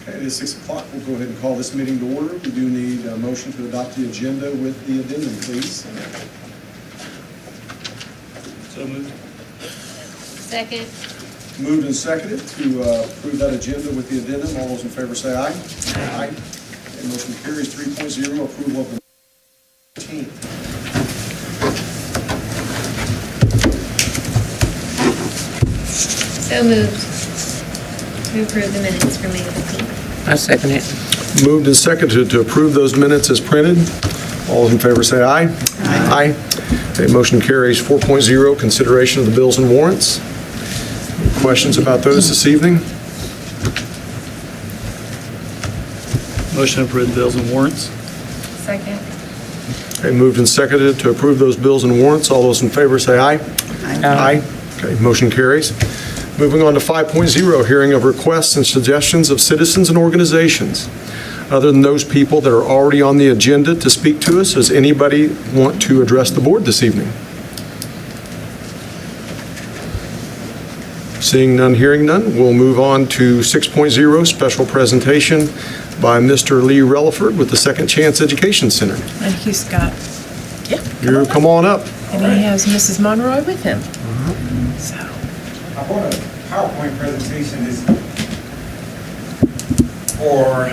Okay, it is 6 o'clock. We'll go ahead and call this meeting to order. We do need a motion to adopt the agenda with the addendum, please. So moved. Second. Moved and seconded to approve that agenda with the addendum. All those in favor say aye. Aye. Okay, motion carries. 3.0, approval of the 19th. So moved. To approve the minutes for May 15th. I second it. Moved and seconded to approve those minutes as printed. All those in favor say aye. Aye. Okay, motion carries. 4.0, consideration of the bills and warrants. Any questions about those this evening? Motion to approve the bills and warrants. Second. Okay, moved and seconded to approve those bills and warrants. All those in favor say aye. Aye. Okay, motion carries. Moving on to 5.0, hearing of requests and suggestions of citizens and organizations. Other than those people that are already on the agenda to speak to us, does anybody want to address the board this evening? Seeing none, hearing none, we'll move on to 6.0, special presentation by Mr. Lee Relaford with the Second Chance Education Center. And he's got, Come on up. and he has Mrs. Monroy with him. So, I brought a PowerPoint presentation is for,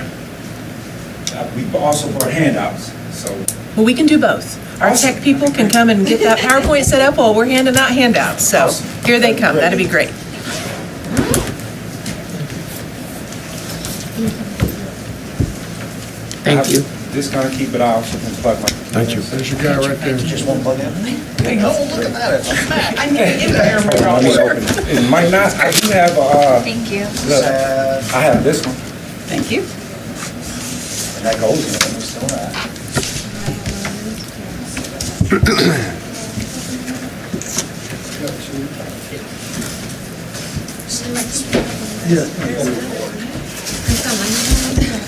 we also brought handouts, so. well, we can do both. Our tech people can come and get that PowerPoint set up while we're handing out handouts. So here they come. That'd be great. Thank you. Just gonna keep it off and plug my. Thank you. There's your guy right there. Just one plug in? I need to get there. Let me open it. It might not, I do have, Thank you. look, I have this one. Thank you. And that goes in it, it's still that.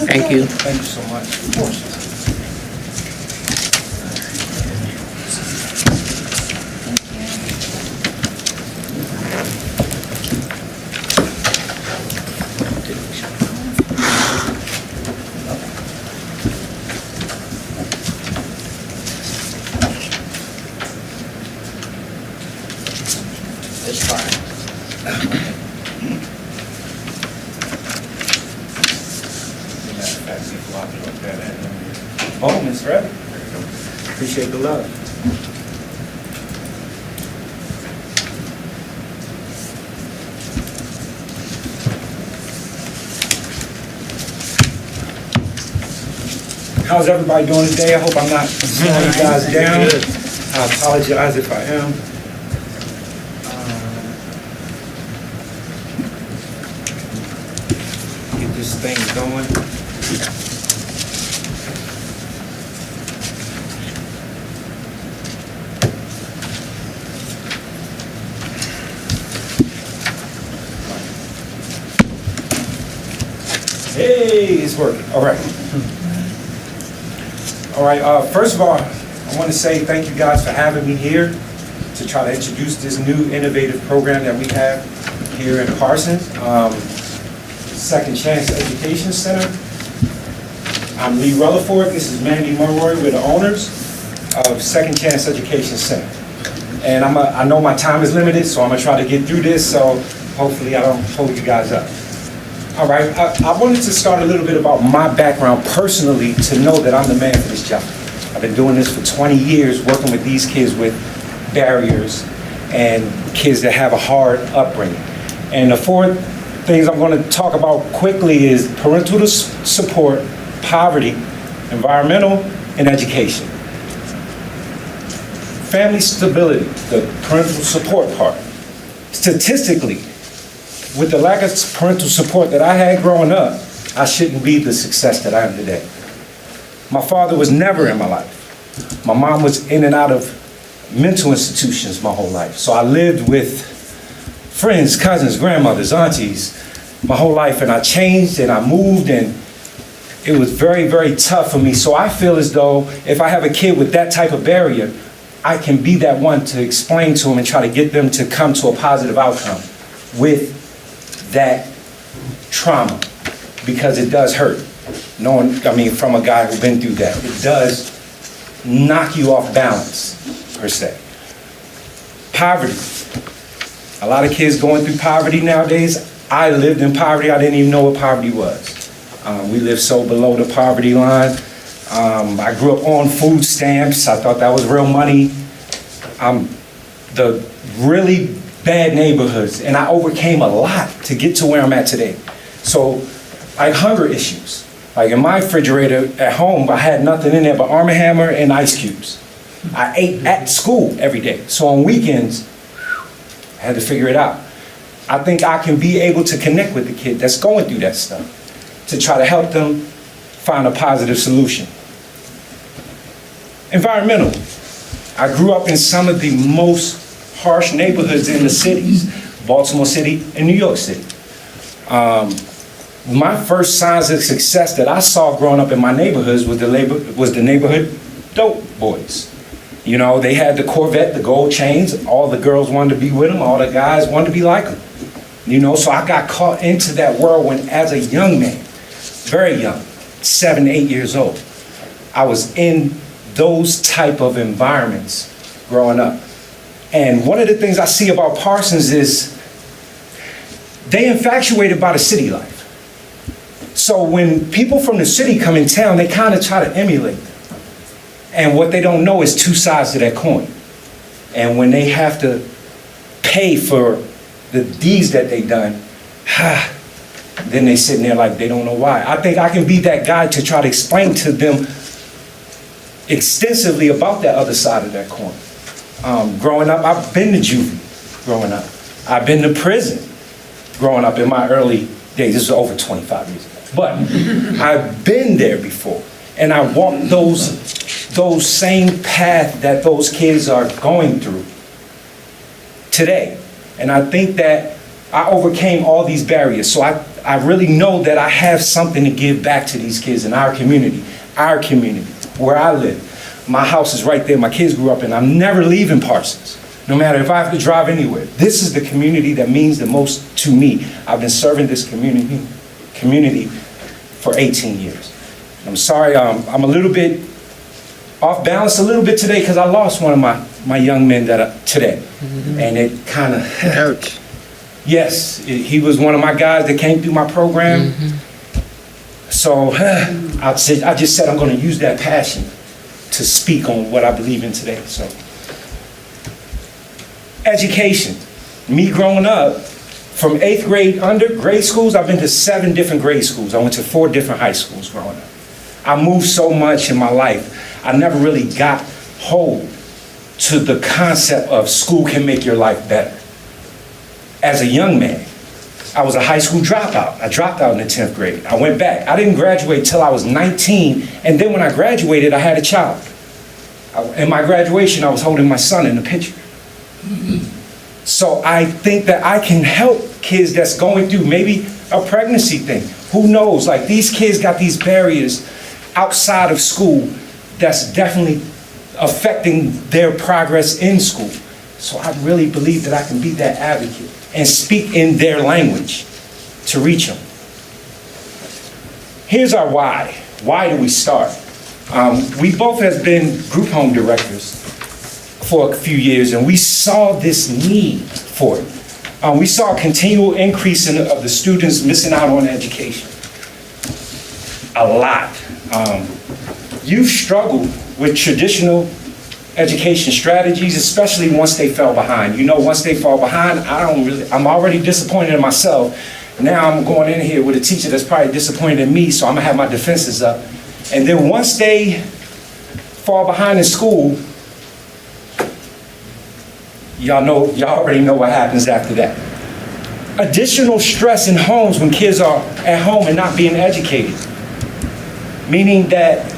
Thank you. Thank you so much. Of course. It's fine. Oh, Miss Reddy. Appreciate the love. How's everybody doing today? I hope I'm not slowing you guys down. I apologize if I am. Get this thing going. Hey, it's working. All right. All right, first of all, I want to say thank you guys for having me here to try to introduce this new innovative program that we have here in Parsons, Second Chance Education Center. I'm Lee Relaford. This is Mandy Monroy. We're the owners of Second Chance Education Center. And I know my time is limited, so I'm going to try to get through this, so hopefully I don't hold you guys up. All right, I wanted to start a little bit about my background personally to know that I'm the man for this job. I've been doing this for 20 years, working with these kids with barriers and kids that have a hard upbringing. And the four things I'm going to talk about quickly is parental support, poverty, environmental, and education. Family stability, the parental support part. Statistically, with the lack of parental support that I had growing up, I shouldn't be the success that I am today. My father was never in my life. My mom was in and out of mental institutions my whole life. So I lived with friends, cousins, grandmothers, aunties my whole life, and I changed and I moved, and it was very, very tough for me. So I feel as though if I have a kid with that type of barrier, I can be that one to explain to them and try to get them to come to a positive outcome with that trauma. because it does hurt. From a guy who's been through that, it does knock you off balance, per se. Poverty. A lot of kids going through poverty nowadays. I lived in poverty. I didn't even know what poverty was. We lived so below the poverty line. I grew up on food stamps. I thought that was real money. The really bad neighborhoods, and I overcame a lot to get to where I'm at today. So, like hunger issues. Like in my refrigerator at home, I had nothing in there but Arm & Hammer and ice cubes. I ate at school every day. So on weekends, I had to figure it out. I think I can be able to connect with the kid that's going through that stuff to try to help them find a positive solution. Environmental. I grew up in some of the most harsh neighborhoods in the cities, Baltimore City and New York City. My first signs of success that I saw growing up in my neighborhoods was the neighborhood dope boys. You know, they had the Corvette, the gold chains. All the girls wanted to be with them. All the guys wanted to be like them. You know, so I got caught into that whirl when, as a young man, very young, 7, 8 years old, I was in those type of environments growing up. And one of the things I see about Parsons is they infatuated by the city life. So when people from the city come in town, they kind of try to emulate them. And what they don't know is two sides to that coin. And when they have to pay for the deeds that they done, then they sitting there like they don't know why. I think I can be that guy to try to explain to them extensively about that other side of that coin. Growing up, I've been to juvie growing up. I've been to prison growing up in my early days. This is over 25 years ago. But I've been there before. And I walked those same path that those kids are going through today. And I think that I overcame all these barriers. So I really know that I have something to give back to these kids in our community, where I live. My house is right there. My kids grew up in. I'm never leaving Parsons, no matter if I have to drive anywhere. This is the community that means the most to me. I've been serving this community for 18 years. I'm sorry, I'm a little bit off balance a little bit today because I lost one of my young men today. And it kind of Ouch. Yes, he was one of my guys that came through my program. So I just said I'm going to use that passion to speak on what I believe in today. So education. Me growing up, from 8th grade grade schools, I've been to 7 different grade schools. I went to 4 different high schools growing up. I moved so much in my life. I never really got hold to the concept of school can make your life better. As a young man, I was a high school dropout. I dropped out in the 10th grade. I went back. I didn't graduate till I was 19, and then when I graduated, I had a child. In my graduation, I was holding my son in the picture. So I think that I can help kids that's going through maybe a pregnancy thing. Who knows? Like, these kids got these barriers outside of school that's definitely affecting their progress in school. So I really believe that I can be that advocate and speak in their language to reach them. Here's our why. Why do we start? We both have been group home directors for a few years, and we saw this need for it. We saw a continual increase of the students missing out on education. A lot. You've struggled with traditional education strategies, especially once they fell behind. You know, once they fall behind, I'm already disappointed in myself. Now I'm going in here with a teacher that's probably disappointed in me, so I'm gonna have my defenses up. And then once they fall behind in school, y'all already know what happens after that. Additional stress in homes when kids are at home and not being educated. Meaning that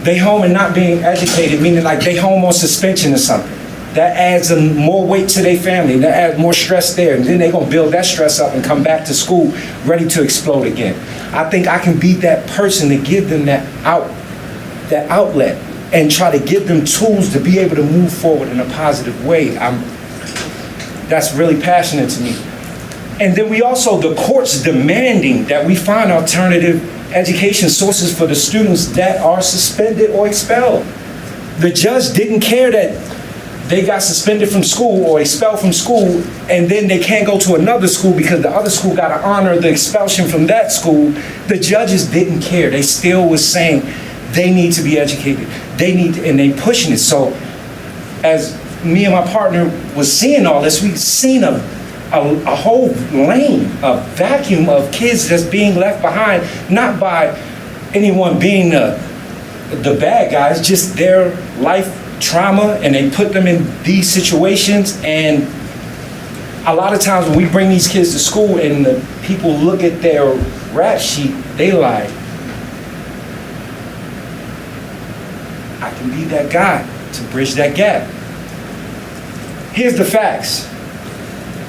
they home and not being educated, meaning like they home on suspension or something. That adds more weight to their family, that adds more stress there, and then they're gonna build that stress up and come back to school ready to explode again. I think I can be that person to give them that outlet and try to give them tools to be able to move forward in a positive way. That's really passionate to me. And then we also, the courts demanding that we find alternative education sources for the students that are suspended or expelled. The judge didn't care that they got suspended from school or expelled from school, and then they can't go to another school because the other school got to honor the expulsion from that school. The judges didn't care. They still was saying they need to be educated. They need, and they pushing it. So as me and my partner was seeing all this, we seen a whole lane, a vacuum of kids that's being left behind, not by anyone being the bad guys, just their life trauma, and they put them in these situations. And a lot of times when we bring these kids to school and the people look at their rap sheet, they like, I can be that guy to bridge that gap. Here's the facts.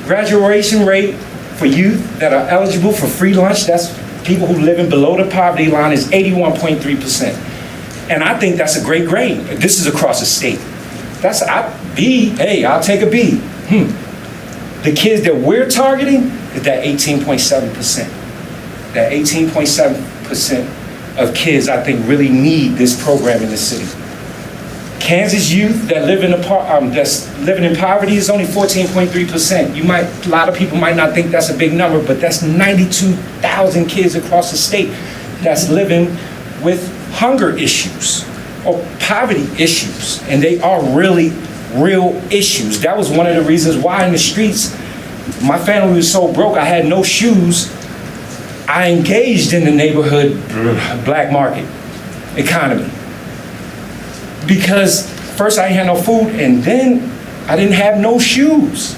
Graduation rate for youth that are eligible for free lunch, that's people who live in below the poverty line, is 81.3%. And I think that's a great grade. This is across the state. That's B, hey, I'll take a B. The kids that we're targeting is that 18.7%. That 18.7% of kids, I think, really need this program in the city. Kansas youth that live in that's living in poverty is only 14.3%. A lot of people might not think that's a big number, but that's 92,000 kids across the state that's living with hunger issues or poverty issues, and they are really real issues. That was one of the reasons why in the streets, my family was so broke, I had no shoes. I engaged in the neighborhood black market economy. Because first I didn't have no food, and then I didn't have no shoes.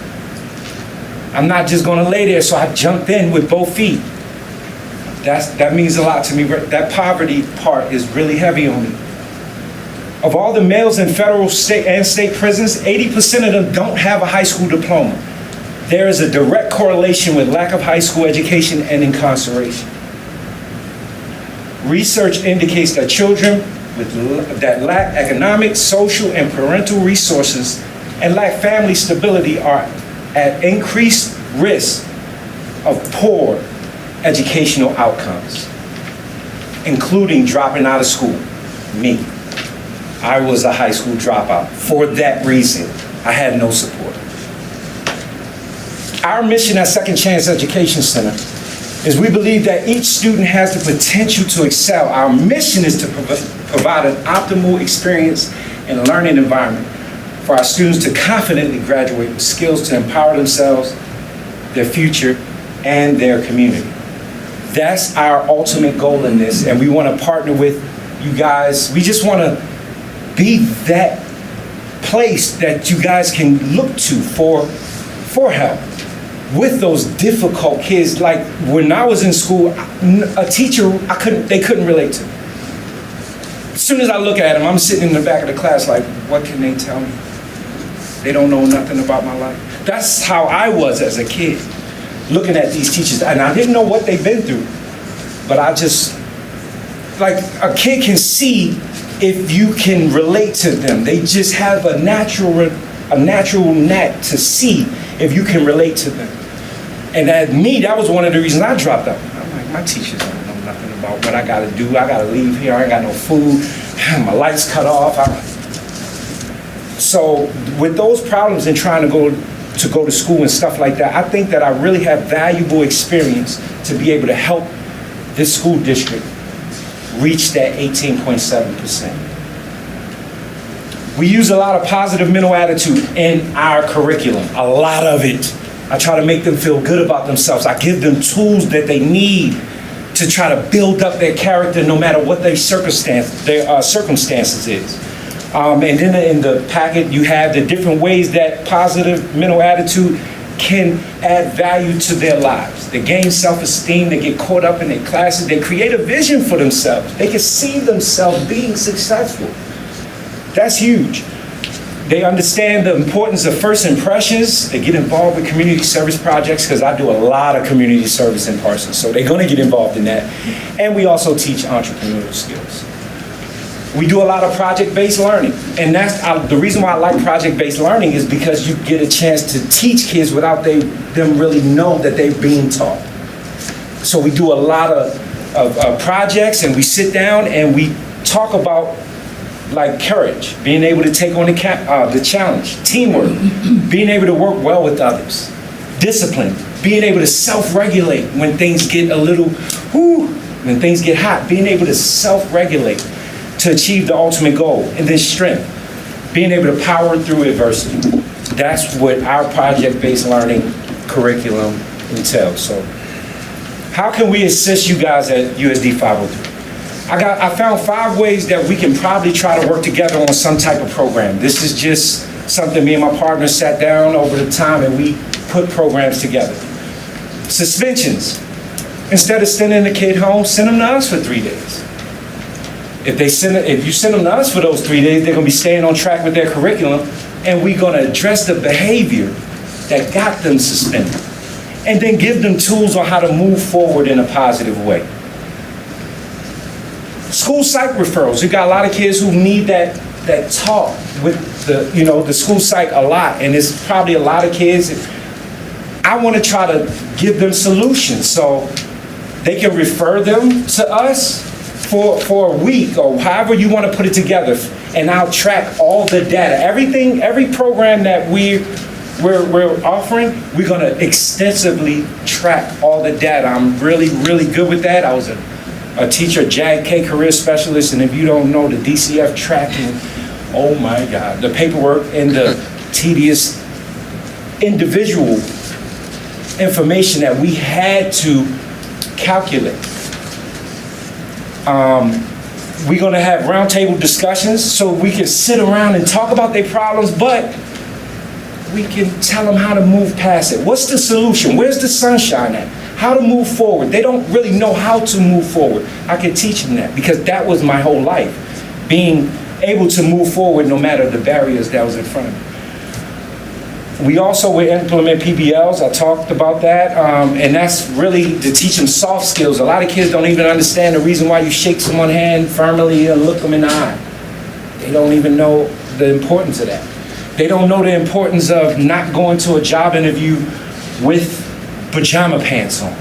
I'm not just gonna lay there, so I jumped in with both feet. That means a lot to me. That poverty part is really heavy on me. Of all the males in federal, state, and state prisons, 80% of them don't have a high school diploma. There is a direct correlation with lack of high school education and incarceration. Research indicates that children that lack economic, social, and parental resources and lack family stability are at increased risk of poor educational outcomes, including dropping out of school. Me. I was a high school dropout. For that reason, I had no support. Our mission at Second Chance Education Center is we believe that each student has the potential to excel. Our mission is to provide an optimal experience and learning environment for our students to confidently graduate with skills to empower themselves, their future, and their community. That's our ultimate goal in this, and we want to partner with you guys. We just want to be that place that you guys can look to for help with those difficult kids. Like when I was in school, a teacher they couldn't relate to. As soon as I look at them, I'm sitting in the back of the class like, what can they tell me? They don't know nothing about my life. That's how I was as a kid, looking at these teachers, and I didn't know what they've been through, but I just, like, a kid can see if you can relate to them. They just have a natural knack to see if you can relate to them. And that was one of the reasons I dropped out. I'm like, my teachers don't know nothing about what I gotta do. I gotta leave here, I ain't got no food, my lights cut off. So with those problems and trying to go to school and stuff like that, I think that I really have valuable experience to be able to help this school district reach that 18.7%. We use a lot of positive mental attitude in our curriculum, a lot of it. I try to make them feel good about themselves. I give them tools that they need to try to build up their character no matter what their circumstances is. And then in the packet, you have the different ways that positive mental attitude can add value to their lives. They gain self-esteem, they get caught up in their classes, they create a vision for themselves. They can see themselves being successful. That's huge. They understand the importance of first impressions. They get involved with community service projects, because I do a lot of community service in Parsons, so they're going to get involved in that. And we also teach entrepreneurial skills. We do a lot of project-based learning. And that's, the reason why I like project-based learning is because you get a chance to teach kids without them really know that they're being taught. So we do a lot of projects, and we sit down and we talk about like courage, being able to take on the challenge, teamwork, being able to work well with others, discipline, being able to self-regulate when things get a little, when things get hot, being able to self-regulate to achieve the ultimate goal, and then strength, being able to power through adversity. That's what our project-based learning curriculum entails. So how can we assist you guys at USD 503? I found 5 ways that we can probably try to work together on some type of program. This is just something me and my partner sat down over the time and we put programs together. Suspensions. Instead of sending the kid home, send them to us for 3 days. If you send them to us for those 3 days, they're gonna be staying on track with their curriculum, and we're gonna address the behavior that got them suspended, and then give them tools on how to move forward in a positive way. School psych referrals. You got a lot of kids who need that talk with the school psych a lot, and it's probably a lot of kids. I want to try to give them solutions so they can refer them to us for a week or however you want to put it together, and I'll track all the data. Every program that we're offering, we're going to extensively track all the data. I'm really, really good with that. I was a teacher, JAG K career specialist, and if you don't know the DCF tracking, oh my God, the paperwork and the tedious individual information that we had to calculate. We're gonna have roundtable discussions so we can sit around and talk about their problems, but we can tell them how to move past it. What's the solution? Where's the sunshine at? How to move forward. They don't really know how to move forward. I can teach them that because that was my whole life, being able to move forward no matter the barriers that was in front of me. We also will implement PBLs. I talked about that, and that's really to teach them soft skills. A lot of kids don't even understand the reason why you shake someone's hand firmly and look them in the eye. They don't even know the importance of that. They don't know the importance of not going to a job interview with pajama pants on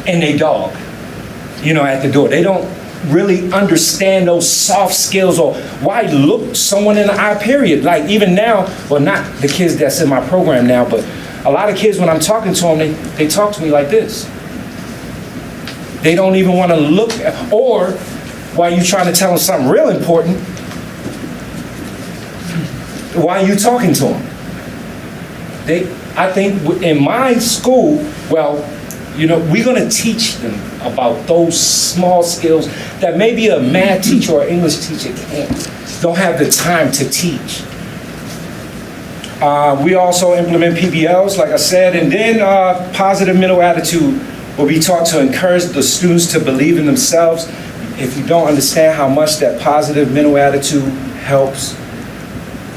and a dog, at the door. They don't really understand those soft skills or why look someone in the eye, period. Like even now, well, not the kids that's in my program now, but a lot of kids, when I'm talking to them, they talk to me like this. They don't even want to look at, or while you're trying to tell them something real important, why are you talking to them? I think in my school, well, we're going to teach them about those small skills that maybe a math teacher or English teacher don't have the time to teach. We also implement PBLs, like I said, and then positive mental attitude will be taught to encourage the students to believe in themselves. If you don't understand how much that positive mental attitude helps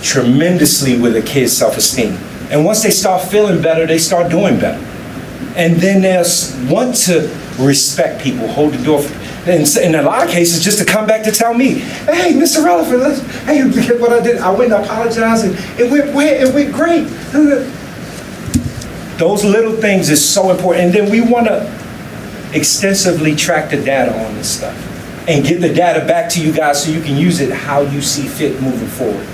tremendously with a kid's self-esteem. And once they start feeling better, they start doing better. And then they'll want to respect people, hold the door. And in a lot of cases, just to come back to tell me, hey, Mr. Relevant, hey, look what I did. I went and apologized, and it went great. Those little things is so important. And then we want to extensively track the data on this stuff and get the data back to you guys so you can use it how you see fit moving forward.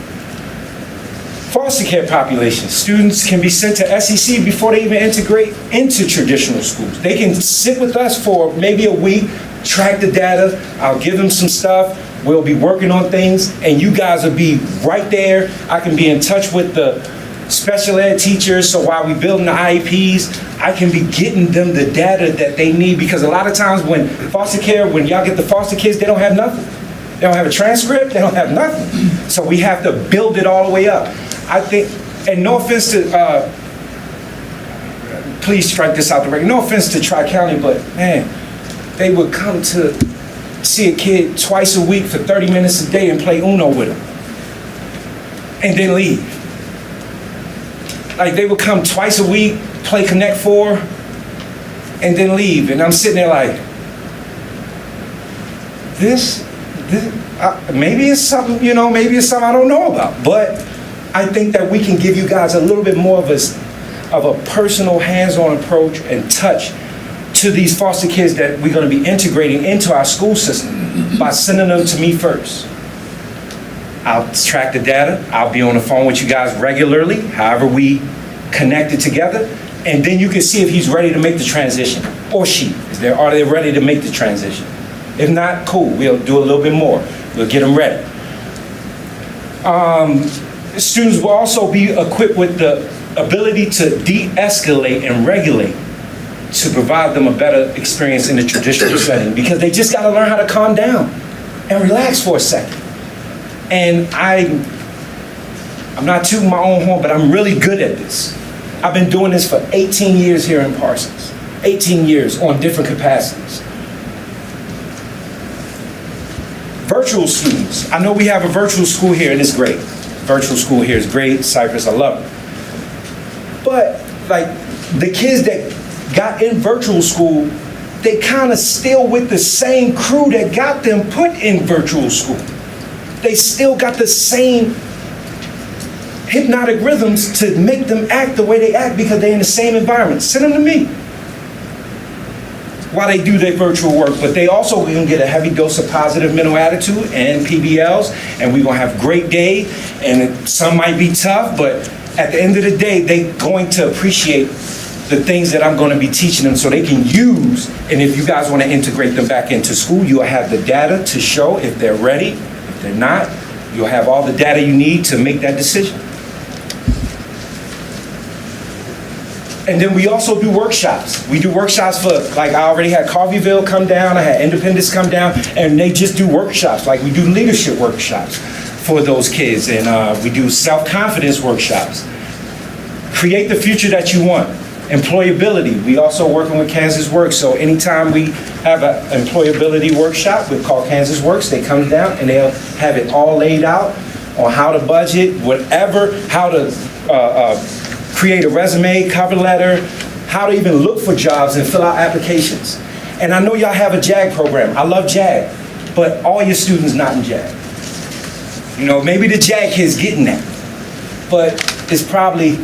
Foster care population. Students can be sent to SEC before they even integrate into traditional schools. They can sit with us for maybe a week, track the data, I'll give them some stuff, we'll be working on things, and you guys will be right there. I can be in touch with the special ed teachers, so while we're building the IEPs, I can be getting them the data that they need, because a lot of times when y'all get the foster kids, they don't have nothing. They don't have a transcript, they don't have nothing. So we have to build it all the way up. I think, and no offense to, please strike this out the record, no offense to Tri-County, but man, they would come to see a kid twice a week for 30 minutes a day and play Uno with them, and then leave. Like they would come twice a week, play Connect 4, and then leave. And I'm sitting there like, maybe it's something, maybe it's something I don't know about. But I think that we can give you guys a little bit more of a personal, hands-on approach and touch to these foster kids that we're going to be integrating into our school system by sending them to me first. I'll track the data. I'll be on the phone with you guys regularly, however we connect it together. And then you can see if he's ready to make the transition, or she. Are they ready to make the transition? If not, cool, we'll do a little bit more. We'll get them ready. Students will also be equipped with the ability to de-escalate and regulate to provide them a better experience in the traditional setting, because they just got to learn how to calm down and relax for a second. And I'm not tooting my own horn, but I'm really good at this. I've been doing this for 18 years here in Parsons, 18 years on different capacities. Virtual students. I know we have a virtual school here, and it's great. Virtual school here is great. Cypress, I love it. But like the kids that got in virtual school, they kind of still with the same crew that got them put in virtual school. They still got the same hypnotic rhythms to make them act the way they act because they're in the same environment. Send them to me while they do their virtual work, but they also can get a heavy dose of positive mental attitude and PBLs, and we're gonna have a great day, and some might be tough, but at the end of the day, they're going to appreciate the things that I'm gonna be teaching them so they can use, and if you guys wanna integrate them back into school, you'll have the data to show if they're ready. If they're not, you'll have all the data you need to make that decision. And then we also do workshops. We do workshops for, like I already had Coffeyville come down, I had Independence come down, and they just do workshops. Like we do leadership workshops for those kids, and we do self-confidence workshops. Create the future that you want. Employability. We also working with Kansas Works, so anytime we have an employability workshop, we call Kansas Works, they come down and they'll have it all laid out on how to budget, whatever, how to create a resume, cover letter, how to even look for jobs and fill out applications. And I know y'all have a JAG program. I love JAG, but all your students not in JAG. Maybe the JAG kids getting that, but it's probably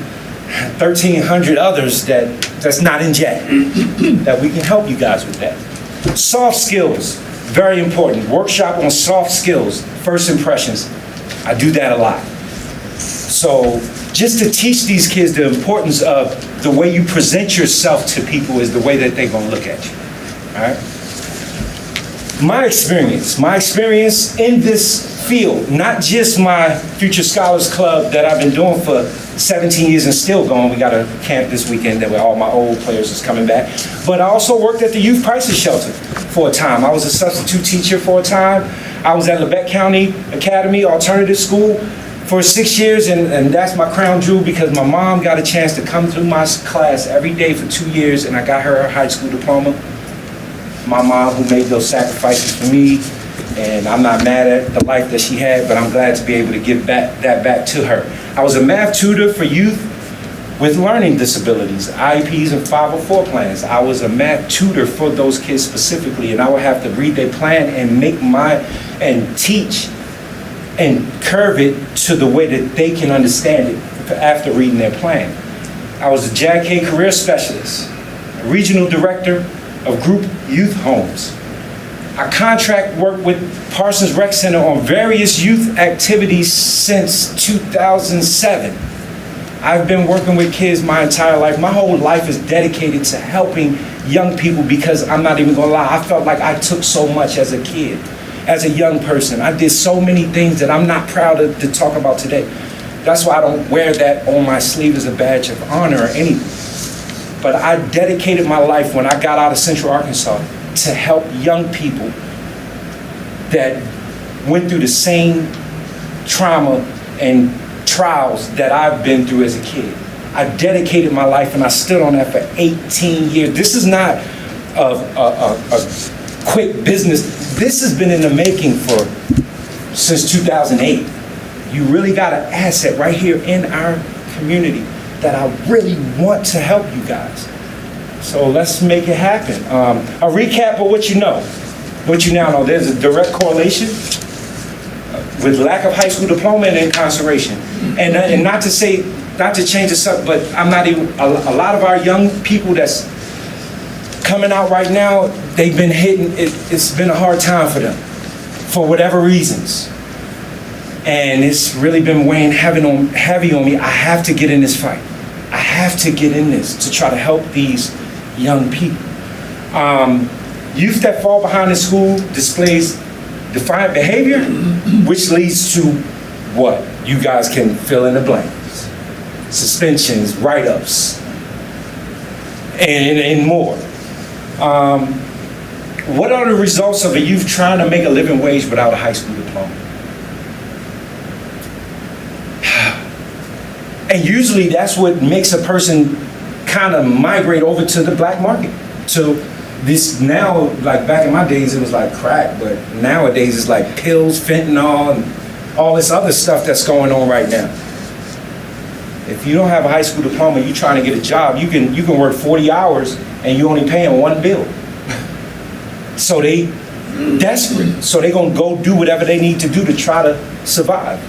1,300 others that's not in JAG, that we can help you guys with that. Soft skills, very important. Workshop on soft skills, first impressions. I do that a lot. So just to teach these kids the importance of the way you present yourself to people is the way that they're gonna look at you, all right? My experience in this field, not just my Future Scholars Club that I've been doing for 17 years and still going. We got a camp this weekend that where all my old players is coming back. But I also worked at the Youth Crisis Shelter for a time. I was a substitute teacher for a time. I was at Lebec County Academy Alternative School for 6 years, and that's my crown jewel because my mom got a chance to come through my class every day for 2 years, and I got her high school diploma. My mom who made those sacrifices for me, and I'm not mad at the life that she had, but I'm glad to be able to give that back to her. I was a math tutor for youth with learning disabilities, IEPs and 504 plans. I was a math tutor for those kids specifically, and I would have to read their plan and and teach and curve it to the way that they can understand it after reading their plan. I was a JAG-K career specialist, regional director of group youth homes. I contract work with Parsons Rec Center on various youth activities since 2007. I've been working with kids my entire life. My whole life is dedicated to helping young people because I'm not even gonna lie, I felt like I took so much as a kid, as a young person. I did so many things that I'm not proud of to talk about today. That's why I don't wear that on my sleeve as a badge of honor or anything. But I dedicated my life when I got out of Central Arkansas to help young people that went through the same trauma and trials that I've been through as a kid. I dedicated my life and I stood on that for 18 years. This is not a quick business. This has been in the making since 2008. You really got an asset right here in our community that I really want to help you guys. So let's make it happen. A recap of what you know. What you now know, there's a direct correlation with lack of high school diploma and incarceration. And not to say, not to change the subject, but I'm not even, a lot of our young people that's coming out right now, they've been hitting, it's been a hard time for them, for whatever reasons. And it's really been weighing heavy on me. I have to get in this fight. I have to get in this to try to help these young people. Youth that fall behind in school displays defiant behavior, which leads to what? You guys can fill in the blanks. Suspensions, write-ups, and more. What are the results of a youth trying to make a living wage without a high school diploma? And usually that's what makes a person kind of migrate over to the black market. So this now, like back in my days, it was like crack, but nowadays it's like pills, fentanyl, and all this other stuff that's going on right now. If you don't have a high school diploma, you're trying to get a job, you can work 40 hours and you're only paying one bill. So they desperate, so they're gonna go do whatever they need to do to try to survive.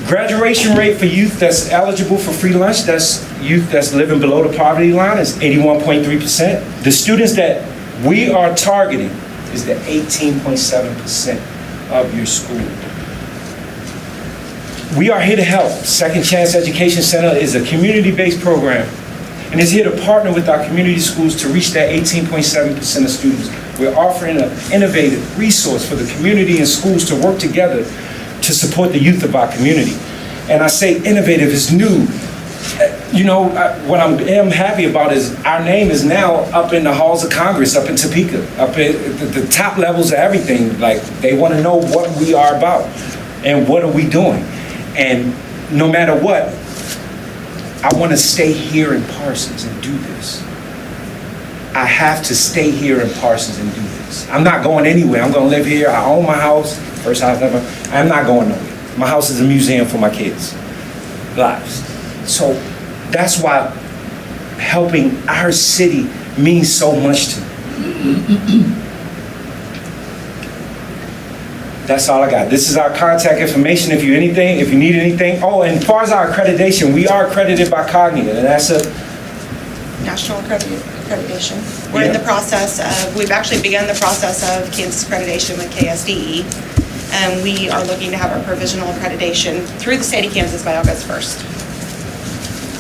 Graduation rate for youth that's eligible for free lunch, that's youth that's living below the poverty line, is 81.3%. The students that we are targeting is the 18.7% of your school. We are here to help. Second Chance Education Center is a community-based program and is here to partner with our community schools to reach that 18.7% of students. We're offering an innovative resource for the community and schools to work together to support the youth of our community. And I say innovative is new. You know, what I am happy about is our name is now up in the halls of Congress, up in Topeka, up at the top levels of everything. Like, they want to know what we are about and what are we doing. And no matter what, I want to stay here in Parsons and do this. I have to stay here in Parsons and do this. I'm not going anywhere. I'm going to live here. I own my house. First house ever. I'm not going nowhere. My house is a museum for my kids' lives. So that's why helping our city means so much to me. That's all I got. This is our contact information if you need anything. Oh, and as far as our accreditation, we are accredited by Cognitive, and that's a National accreditation. We're in the process of, we've actually begun the process of Kansas accreditation with KSDE. And we are looking to have our provisional accreditation through the state of Kansas by August 1st.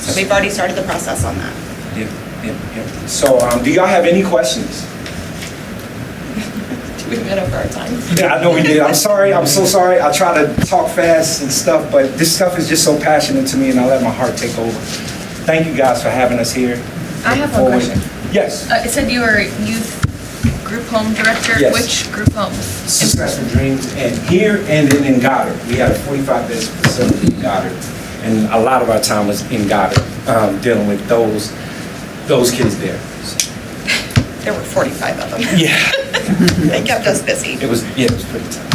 So we've already started the process on that. yeah. So do y'all have any questions? We've been over our time. Yeah, I know we did. I'm sorry. I'm so sorry. I try to talk fast and stuff, but this stuff is just so passionate to me, and I let my heart take over. Thank you guys for having us here. I have one question. Yes. It said you were a youth group home director. Yes. Which group homes? Successful Dreams, and here and then in Goddard. We had a 45-bed facility in Goddard, and a lot of our time was in Goddard, dealing with those kids there. There were 45 of them. Yeah. They kept us busy. It was pretty tough.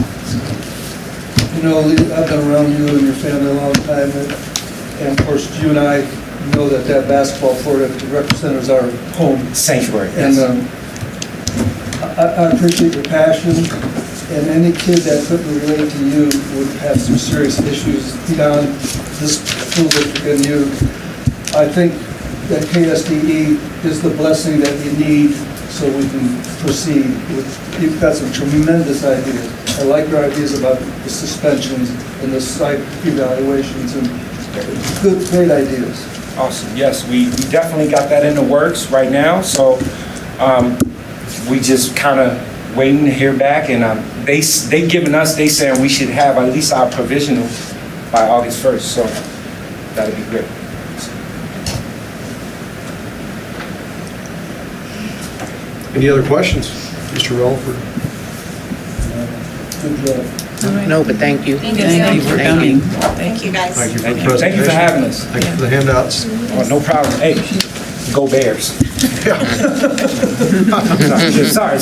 You know, Lee, I've been around you and your family a long time, and of course, you and I know that basketball court at the rec center is our home. Sanctuary, And yes. I appreciate your passion, and any kid that couldn't relate to you would have some serious issues beyond this school district and you. I think that KSDE is the blessing that you need so we can proceed. You've got some tremendous ideas. I like your ideas about the suspensions and the site evaluations, and great ideas. Awesome. Yes, we definitely got that in the works right now. So we just kind of waiting to hear back, and they saying we should have at least our provisional by August 1st. So that'll be great. Any other questions? Mr. Relford? Good job. No, but thank you. Thank you for coming. Thank you, guys. Thank you for the Thank you. presentation. Thank you for having us. Thank you for the handouts. Oh, no problem. Hey, go Bears. sorry.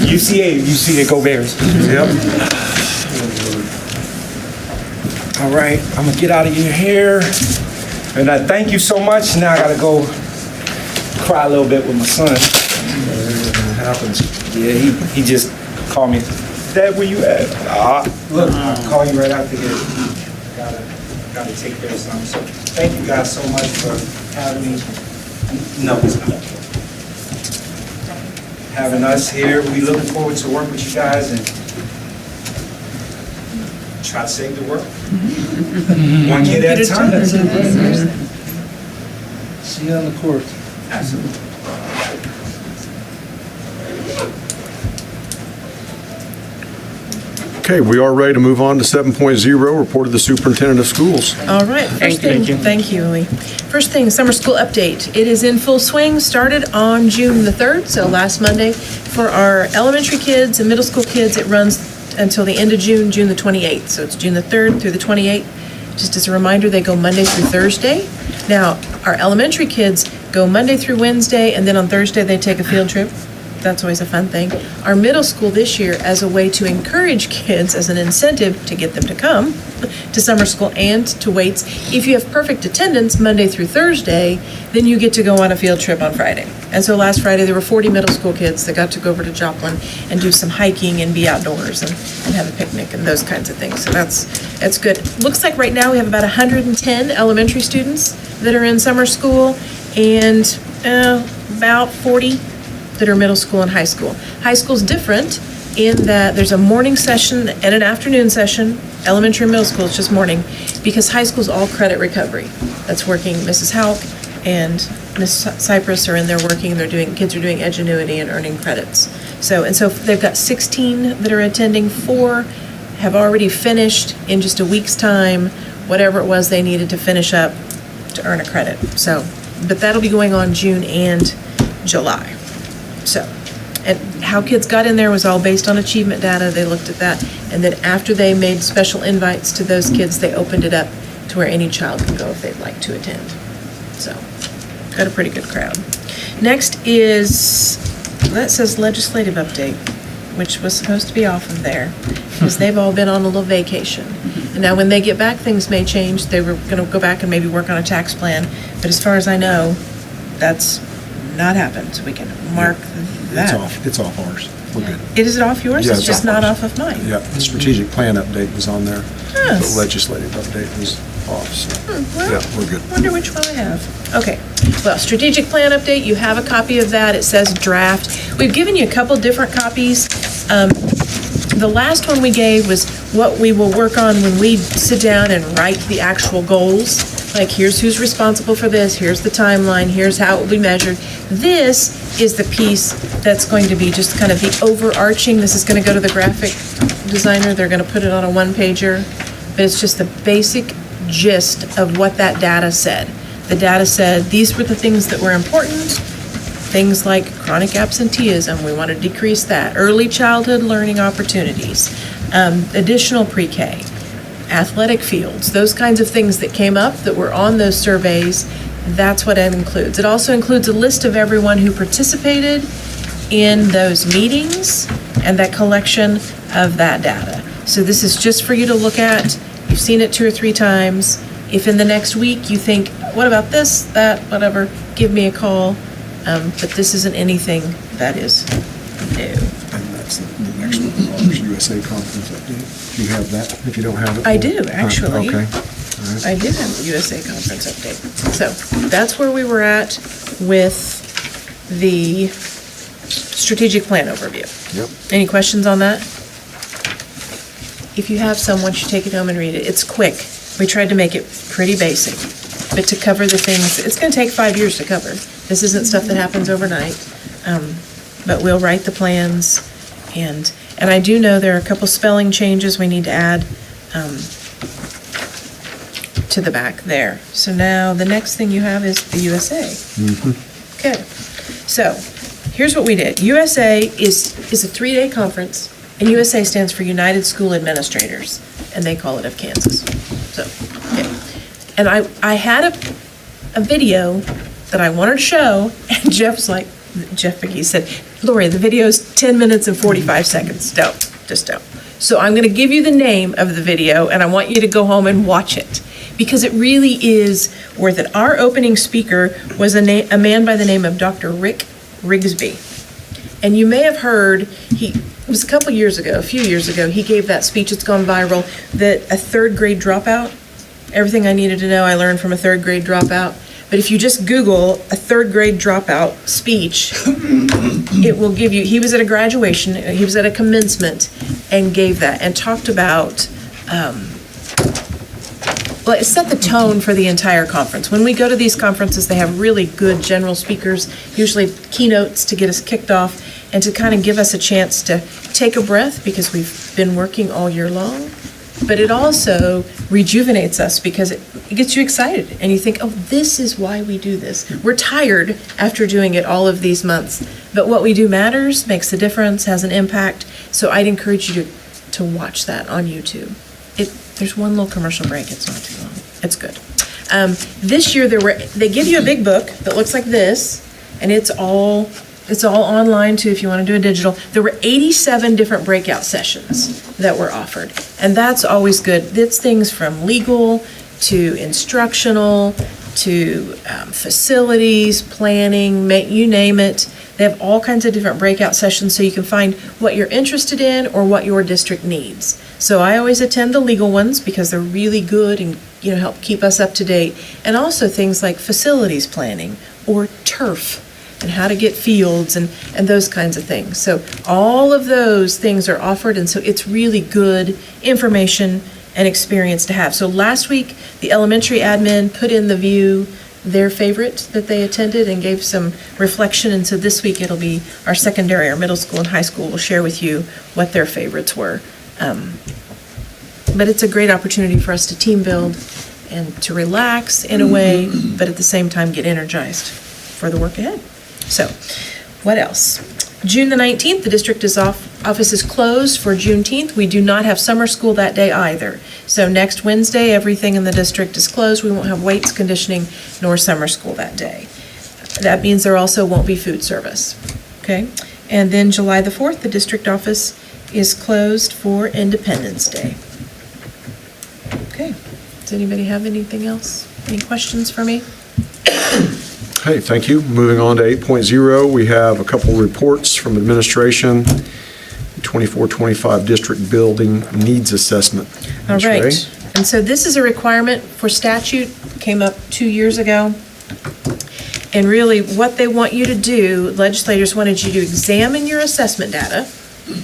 UCA, go Bears. Yep. All right, I'm gonna get out of your hair. And I thank you so much. Now I gotta go cry a little bit with my son. It happens. Yeah, he just called me Dad, where you at? Look, I'll call you right after here. Gotta take care of something. So thank you guys so much for having me. No, it's not. Having us here. We looking forward to work with you guys and try to save the world. One kid at a time. See you on the court. Absolutely. Okay, we are ready to move on to 7.0, report of the superintendent of schools. All right, first thing, thank you, Lee. First thing, summer school update. It is in full swing, started on June the 3rd, so last Monday. For our elementary kids and middle school kids, it runs until the end of June, June the 28th. So it's June the 3rd through the 28th. Just as a reminder, they go Monday through Thursday. Now, our elementary kids go Monday through Wednesday, and then on Thursday, they take a field trip. That's always a fun thing. Our middle school this year, as a way to encourage kids, as an incentive to get them to come to summer school and to weights, if you have perfect attendance Monday through Thursday, then you get to go on a field trip on Friday. And so last Friday, there were 40 middle school kids that got to go over to Joplin and do some hiking and be outdoors and have a picnic and those kinds of things. So that's good. Looks like right now we have about 110 elementary students that are in summer school and about 40 that are middle school and high school. High school's different in that there's a morning session and an afternoon session. Elementary and middle school is just morning, because high school's all credit recovery. That's working. Mrs. Hauk and Miss Cypress are in there working. Kids are doing Edgenuity and earning credits. So they've got 16 that are attending. 4 have already finished in just a week's time, whatever it was they needed to finish up to earn a credit. So, but that'll be going on June and July. So, and how kids got in there was all based on achievement data. They looked at that. And then after they made special invites to those kids, they opened it up to where any child can go if they'd like to attend. So, got a pretty good crowd. Next is, that says legislative update, which was supposed to be off of there, because they've all been on a little vacation. And now when they get back, things may change. They were going to go back and maybe work on a tax plan. But as far as I know, that's not happened, so we can mark that. It's off ours. We're good. Is it off yours? Yeah, It's it's just off not ours. off of mine. Yeah, the strategic plan update was on there. Yes. The legislative update was off, so, Well, yeah, we're good. wonder which one I have. Okay, well, strategic plan update, you have a copy of that. It says draft. We've given you a couple different copies. The last one we gave was what we will work on when we sit down and write the actual goals. Like, here's who's responsible for this, here's the timeline, here's how it will be measured. This is the piece that's going to be just kind of the overarching. This is going to go to the graphic designer. They're going to put it on a one-pager. But it's just the basic gist of what that data said. The data said these were the things that were important. Things like chronic absenteeism, we want to decrease that. Early childhood learning opportunities, additional pre-K, athletic fields, those kinds of things that came up that were on those surveys. That's what it includes. It also includes a list of everyone who participated in those meetings and that collection of that data. So this is just for you to look at. You've seen it 2 or 3 times. If in the next week you think, what about this, that, whatever, give me a call. But this isn't anything that is new. And that's the next one, ours, USA conference update. Do you have that, if you don't have it? I do, actually. Okay. All right. I did have a USA conference update. So that's where we were at with the strategic plan overview. Yep. Any questions on that? If you have some, once you take it home and read it, it's quick. We tried to make it pretty basic, but to cover the things, it's going to take 5 years to cover. This isn't stuff that happens overnight, but we'll write the plans, and I do know there are a couple spelling changes we need to add to the back there. So now the next thing you have is the USA. Okay, so here's what we did. USA is a 3-day conference, and USA stands for United School Administrators, and they call it of Kansas. So, okay. And I had a video that I wanted to show, and Jeff McGee said, Lori, the video's 10 minutes and 45 seconds. Just don't. So I'm going to give you the name of the video, and I want you to go home and watch it, because it really is worth it. Our opening speaker was a man by the name of Dr. Rick Rigsby. And you may have heard, it was a few years ago, he gave that speech, it's gone viral, that a third grade dropout, everything I needed to know I learned from a third grade dropout. But if you just Google a third grade dropout speech, it will give you, he was at a graduation, he was at a commencement and gave that and talked about, well, it set the tone for the entire conference. When we go to these conferences, they have really good general speakers, usually keynotes to get us kicked off and to kind of give us a chance to take a breath because we've been working all year long. But it also rejuvenates us because it gets you excited and you think, oh, this is why we do this. We're tired after doing it all of these months, but what we do matters, makes a difference, has an impact. So I'd encourage you to watch that on YouTube. There's one little commercial break, it's not too long. It's good. This year they give you a big book that looks like this, and it's all online too if you want to do a digital. There were 87 different breakout sessions that were offered, and that's always good. It's things from legal to instructional to facilities, planning, you name it. They have all kinds of different breakout sessions so you can find what you're interested in or what your district needs. So I always attend the legal ones because they're really good and help keep us up to date. And also things like facilities planning or turf and how to get fields and those kinds of things. So all of those things are offered, and so it's really good information and experience to have. So last week, the elementary admin put in the view their favorite that they attended and gave some reflection, and so this week it'll be our secondary, our middle school and high school will share with you what their favorites were. But it's a great opportunity for us to team build and to relax in a way, but at the same time get energized for the work ahead. So, what else? June the 19th, the district office is closed for Juneteenth. We do not have summer school that day either. So next Wednesday, everything in the district is closed. We won't have weights, conditioning, nor summer school that day. That means there also won't be food service. Okay? And then July the 4th, the district office is closed for Independence Day. Okay. Does anybody have anything else? Any questions for me? Okay, thank you. Moving on to 8.0, we have a couple reports from administration, 24-25 district building needs assessment. All Ms. right. Ray? And so this is a requirement for statute, came up 2 years ago. And really what they want you to do, legislators wanted you to examine your assessment data.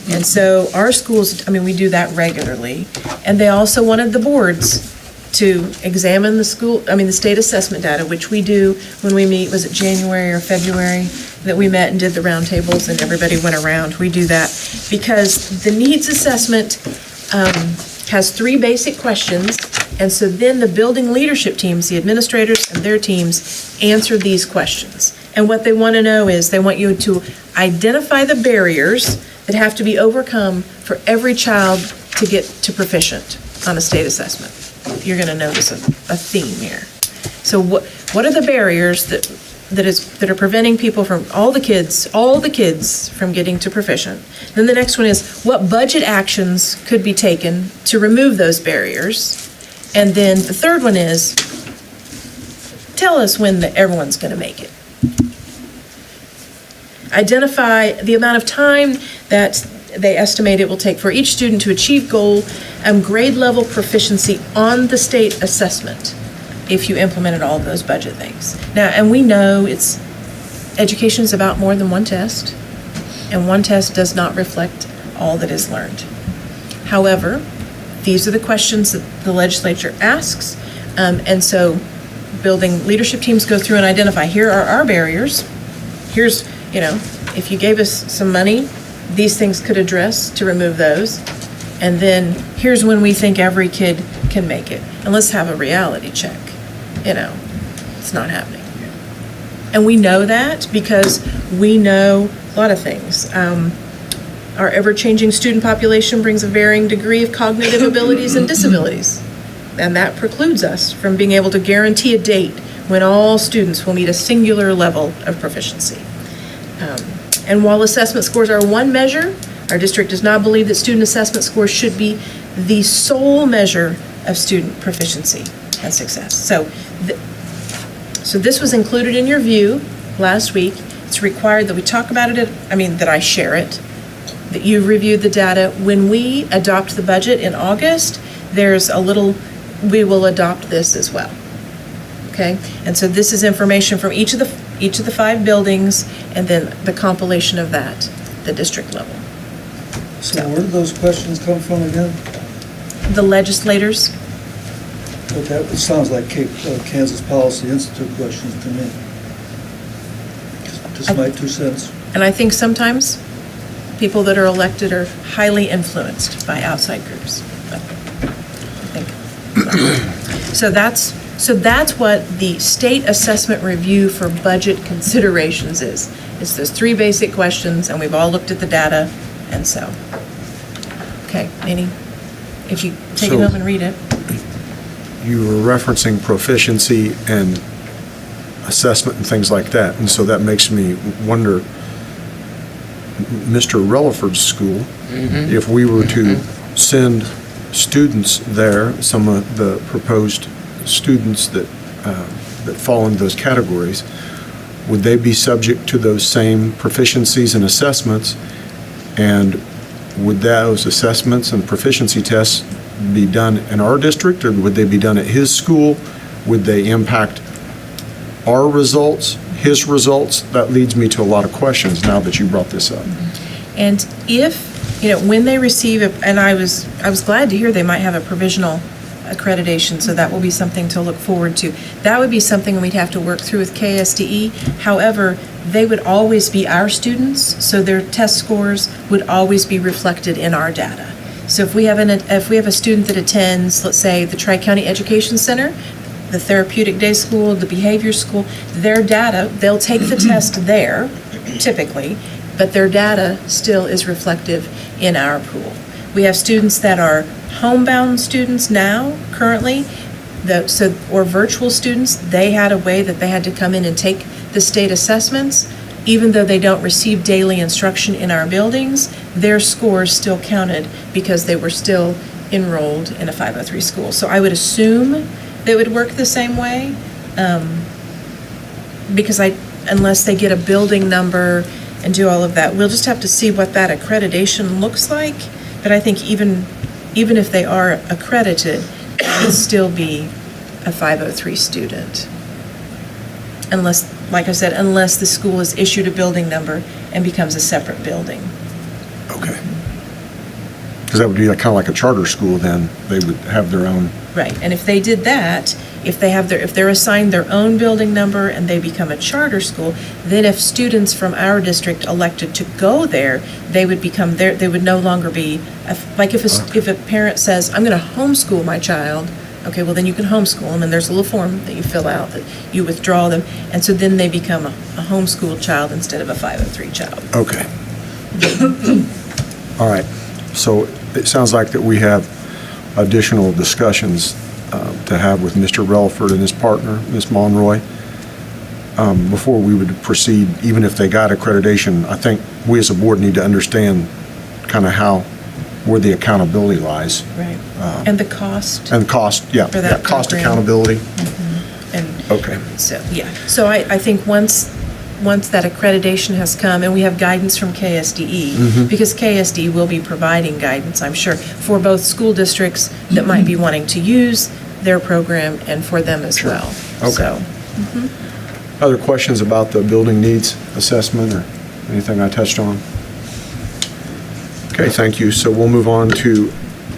And so our schools, we do that regularly. And they also wanted the boards to examine the state assessment data, which we do when we meet, was it January or February, that we met and did the roundtables and everybody went around. We do that because the needs assessment has 3 basic questions, and so then the building leadership teams, the administrators and their teams, answer these questions. And what they want to know is they want you to identify the barriers that have to be overcome for every child to get to proficient on a state assessment. You're going to notice a theme here. So what are the barriers that are preventing people from all the kids from getting to proficient? Then the next one is what budget actions could be taken to remove those barriers? And then the third one is tell us when everyone's going to make it. Identify the amount of time that they estimate it will take for each student to achieve goal and grade level proficiency on the state assessment if you implemented all of those budget things. Now, and we know education is about more than one test, and one test does not reflect all that is learned. However, these are the questions that the legislature asks, and so building leadership teams go through and identify, here are our barriers. Here's, if you gave us some money, these things could address to remove those. And then here's when we think every kid can make it. And let's have a reality check. It's not happening. And we know that because we know a lot of things. Our ever-changing student population brings a varying degree of cognitive abilities and disabilities. And that precludes us from being able to guarantee a date when all students will meet a singular level of proficiency. And while assessment scores are one measure, our district does not believe that student assessment scores should be the sole measure of student proficiency and success. So this was included in your view last week. It's required that we talk about it, that I share it. that you've reviewed the data. When we adopt the budget in August, we will adopt this as well. Okay? And so this is information from each of the 5 buildings, and then the compilation of that, the district level. So where do those questions come from again? The legislators, But that sounds like Kansas Policy Institute questions to me. Just my 2 cents. and I think sometimes people that are elected are highly influenced by outside groups. But I think so that's what the state assessment review for budget considerations is. It's those 3 basic questions, and we've all looked at the data, and so. Okay, if you take it So- home and read it. You were referencing proficiency and assessment and things like that, and so that makes me wonder, Mr. Relaford's school, if we were to send students there, some of the proposed students that fall into those categories, would they be subject to those same proficiencies and assessments? And would those assessments and proficiency tests be done in our district, or would they be done at his school? Would they impact our results, his results? That leads me to a lot of questions now that you brought this up. And if, when they receive and I was glad to hear they might have a provisional accreditation, so that will be something to look forward to. That would be something we'd have to work through with KSDE. However, they would always be our students, so their test scores would always be reflected in our data. So if we have a student that attends, let's say, the Tri-County Education Center, the Therapeutic Day School, the Behavior School, their data, they'll take the test there, typically, but their data still is reflective in our pool. We have students that are homebound students now, currently, or virtual students. They had a way that they had to come in and take the state assessments. Even though they don't receive daily instruction in our buildings, their scores still counted because they were still enrolled in a 503 school. So I would assume they would work the same way, because unless they get a building number and do all of that, we'll just have to see what that accreditation looks like. But I think even if they are accredited, it would still be a 503 student. Unless, like I said, unless the school is issued a building number and becomes a separate building. Okay. Because that would be kind of like a charter school then. They would have their own. Right, and if they did that, if they're assigned their own building number and they become a charter school, then if students from our district elected to go there, they would no longer be, like if a parent says, I'm going to homeschool my child, okay, well then you can homeschool them, and there's a little form that you fill out that you withdraw them, and so then they become a homeschooled child instead of a 503 child. Okay. All right. So it sounds like that we have additional discussions to have with Mr. Relaford and his partner, Ms. Monroy, before we would proceed. Even if they got accreditation, I think we as a board need to understand kind of where the accountability lies. Right. And the cost. And cost, yeah. For that cost program. accountability. And Okay. so, yeah. So I think once that accreditation has come, and we have guidance from KSDE, because KSDE will be providing guidance, I'm sure, for both school districts that might be wanting to use their program and for them as well. Okay. So, Other questions about the building needs assessment or anything I touched on? Okay, thank you. So we'll move on to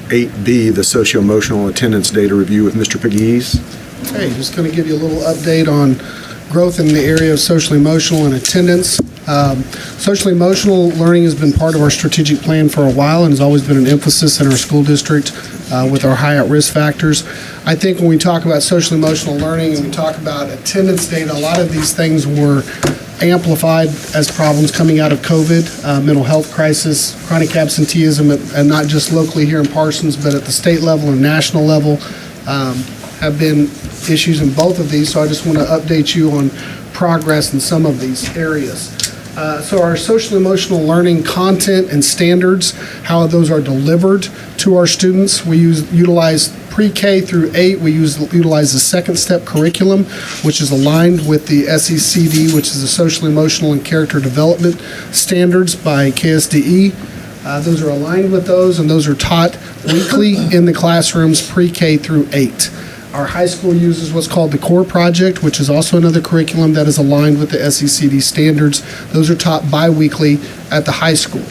8B, the socio-emotional attendance data review with Mr. Pegues. Hey, just going to give you a little update on growth in the area of social emotional and attendance. Social emotional learning has been part of our strategic plan for a while and has always been an emphasis in our school district with our high at-risk factors. I think when we talk about social emotional learning and we talk about attendance data, a lot of these things were amplified as problems coming out of COVID, mental health crisis, chronic absenteeism, and not just locally here in Parsons, but at the state level and national level, have been issues in both of these. So I just want to update you on progress in some of these areas. So our social emotional learning content and standards, how those are delivered to our students. We utilize pre-K through 8. We utilize the second step curriculum, which is aligned with the SECD, which is the social emotional and character development standards by KSDE. Those are aligned with those, and those are taught weekly in the classrooms pre-K through 8. Our high school uses what's called the CORE project, which is also another curriculum that is aligned with the SECD standards. Those are taught bi-weekly at the high school.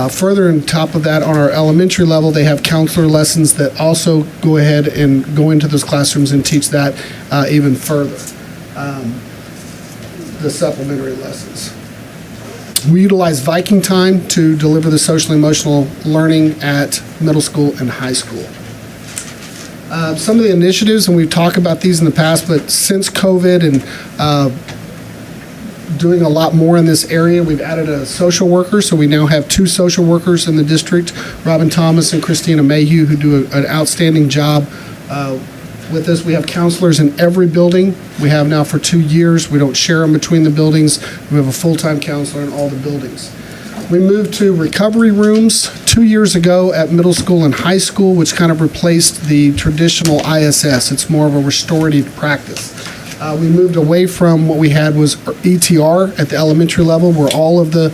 Further on top of that, on our elementary level, they have counselor lessons that also go ahead and go into those classrooms and teach that even further, the supplementary lessons. We utilize Viking time to deliver the social emotional learning at middle school and high school. Some of the initiatives, and we've talked about these in the past, but since COVID and doing a lot more in this area, we've added a social worker, so we now have 2 social workers in the district, Robin Thomas and Christina Mayhew, who do an outstanding job with this. We have counselors in every building. We have now for 2 years. We don't share them between the buildings. We have a full-time counselor in all the buildings. We moved to recovery rooms 2 years ago at middle school and high school, which kind of replaced the traditional ISS. It's more of a restorative practice. We moved away from what we had was ETR at the elementary level, where all of the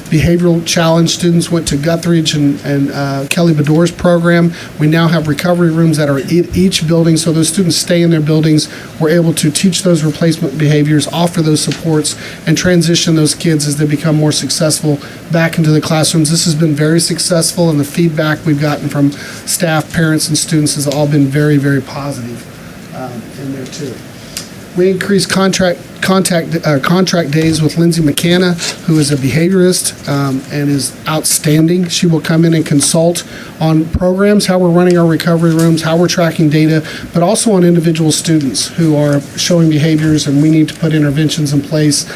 behavioral challenge students went to Guthridge and Kelly Bedore's program. We now have recovery rooms that are in each building, so those students stay in their buildings. We're able to teach those replacement behaviors, offer those supports, and transition those kids as they become more successful back into the classrooms. This has been very successful, and the feedback we've gotten from staff, parents, and students has all been very, very positive in there too. We increased contract days with Lindsay McCanna, who is a behaviorist and is outstanding. She will come in and consult on programs, how we're running our recovery rooms, how we're tracking data, but also on individual students who are showing behaviors, and we need to put interventions in place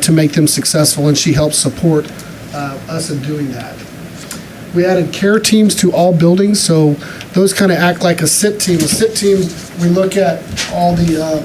to make them successful, and she helps support us in doing that. We added care teams to all buildings, so those kind of act like a SIT team. A SIT team, we look at all the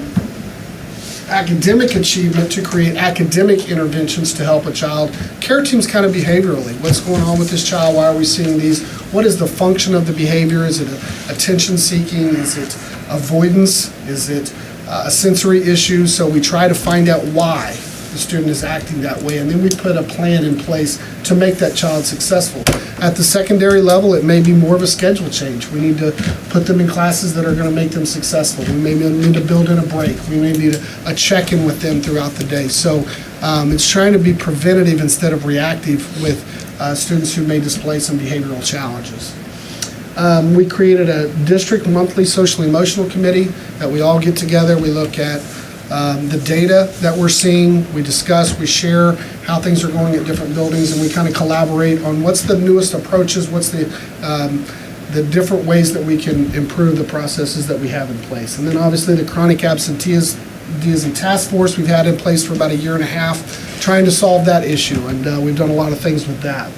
academic achievement to create academic interventions to help a child. Care teams kind of behaviorally. What's going on with this child? Why are we seeing these? What is the function of the behavior? Is it attention seeking? Is it avoidance? Is it a sensory issue? So we try to find out why the student is acting that way, and then we put a plan in place to make that child successful. At the secondary level, it may be more of a schedule change. We need to put them in classes that are going to make them successful. We may need to build in a break. We may need a check-in with them throughout the day. So it's trying to be preventative instead of reactive with students who may display some behavioral challenges. We created a district monthly social emotional committee that we all get together. We look at the data that we're seeing, we discuss, we share how things are going at different buildings, and we kind of collaborate on what's the newest approaches, what's the different ways that we can improve the processes that we have in place. And then obviously the chronic absenteeism task force we've had in place for about 1.5 years, trying to solve that issue, and we've done a lot of things with that.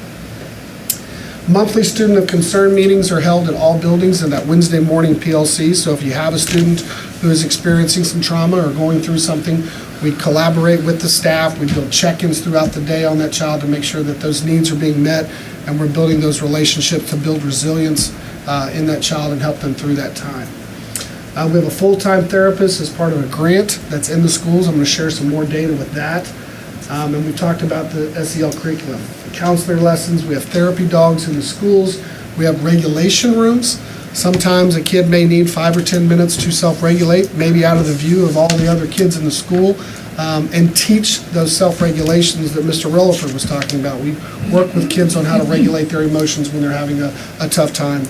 Monthly student of concern meetings are held at all buildings in that Wednesday morning PLC. So if you have a student who is experiencing some trauma or going through something, we collaborate with the staff. We build check-ins throughout the day on that child to make sure that those needs are being met, and we're building those relationships to build resilience in that child and help them through that time. We have a full-time therapist as part of a grant that's in the schools. I'm going to share some more data with that. And we talked about the SEL curriculum, the counselor lessons. We have therapy dogs in the schools. We have regulation rooms. Sometimes a kid may need 5 or 10 minutes to self-regulate, maybe out of the view of all the other kids in the school, and teach those self-regulations that Mr. Rilliford was talking about. We work with kids on how to regulate their emotions when they're having a tough time.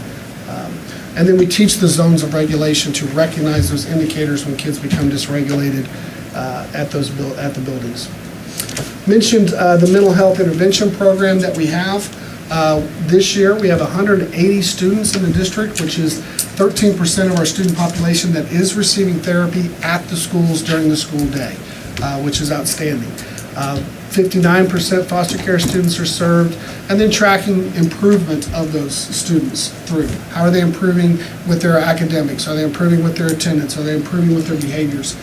And then we teach the zones of regulation to recognize those indicators when kids become dysregulated at the buildings. Mentioned the mental health intervention program that we have. This year we have 180 students in the district, which is 13% of our student population that is receiving therapy at the schools during the school day, which is outstanding. 59% foster care students are served, and then tracking improvement of those students through. How are they improving with their academics? Are they improving with their attendance? Are they improving with their behaviors?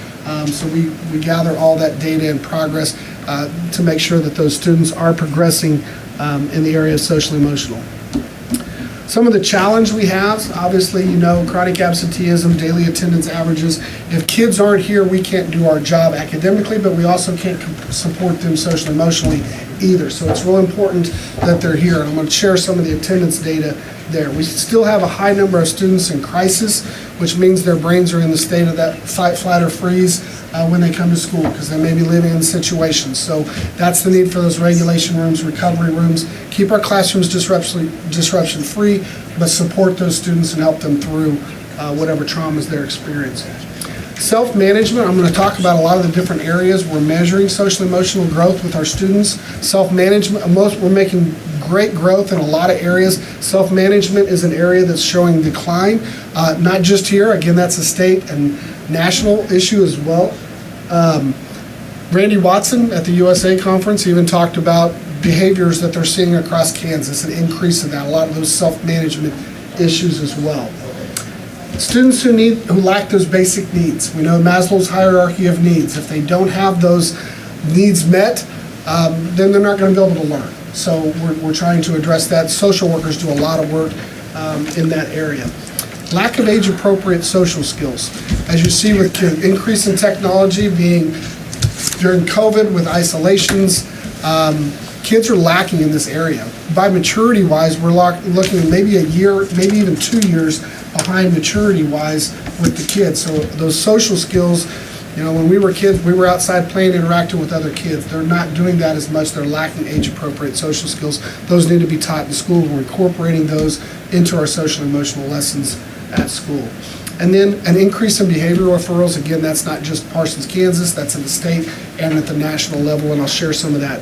So we gather all that data and progress to make sure that those students are progressing in the area of social emotional. Some of the challenge we have, obviously, chronic absenteeism, daily attendance averages. If kids aren't here, we can't do our job academically, but we also can't support them social emotionally either. So it's real important that they're here. And I'm going to share some of the attendance data there. We still have a high number of students in crisis, which means their brains are in the state of that fight, flight, or freeze when they come to school, because they may be living in situations. So that's the need for those regulation rooms, recovery rooms, keep our classrooms disruption-free, but support those students and help them through whatever traumas they're experiencing. Self-management, I'm going to talk about a lot of the different areas we're measuring social emotional growth with our students. Self-management, we're making great growth in a lot of areas. Self-management is an area that's showing decline, not just here. Again, that's a state and national issue as well. Randy Watson at the USA conference even talked about behaviors that they're seeing across Kansas, an increase in that, a lot of those self-management issues as well. Students who lack those basic needs. We know Maslow's hierarchy of needs. If they don't have those needs met, then they're not going to be able to learn. So we're trying to address that. Social workers do a lot of work in that area. Lack of age-appropriate social skills. As you see with increase in technology being during COVID with isolations, kids are lacking in this area. By maturity-wise, we're looking maybe a year, maybe even 2 years behind maturity-wise with the kids. So those social skills, when we were kids, we were outside playing, interacting with other kids. They're not doing that as much. They're lacking age-appropriate social skills. Those need to be taught in school. We're incorporating those into our social emotional lessons at school. And then an increase in behavioral referrals. Again, that's not just Parsons, Kansas. That's in the state and at the national level, and I'll share some of that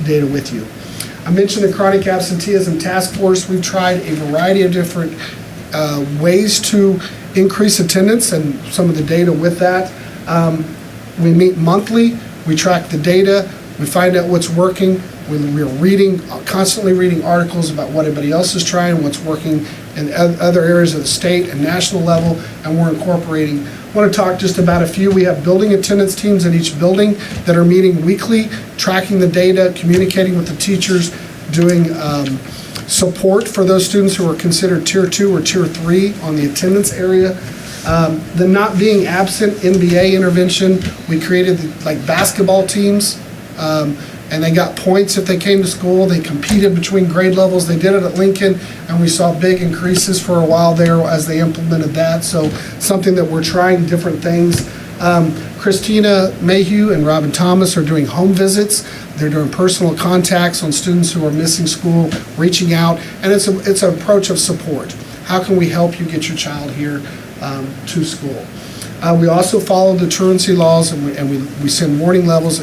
data with you. I mentioned the chronic absenteeism task force. We've tried a variety of different ways to increase attendance and some of the data with that. We meet monthly, we track the data, we find out what's working. We're constantly reading articles about what everybody else is trying, what's working in other areas of the state and national level, and we're incorporating. I want to talk just about a few. We have building attendance teams at each building that are meeting weekly, tracking the data, communicating with the teachers, doing support for those students who are considered Tier 2 or Tier 3 on the attendance area. The not being absent NBA intervention, we created like basketball teams, and they got points if they came to school. They competed between grade levels. They did it at Lincoln, and we saw big increases for a while there as they implemented that. So something that we're trying different things. Christina Mayhew and Robin Thomas are doing home visits. They're doing personal contacts on students who are missing school, reaching out, and it's an approach of support. How can we help you get your child here to school? We also follow the truancy laws, and we send warning letters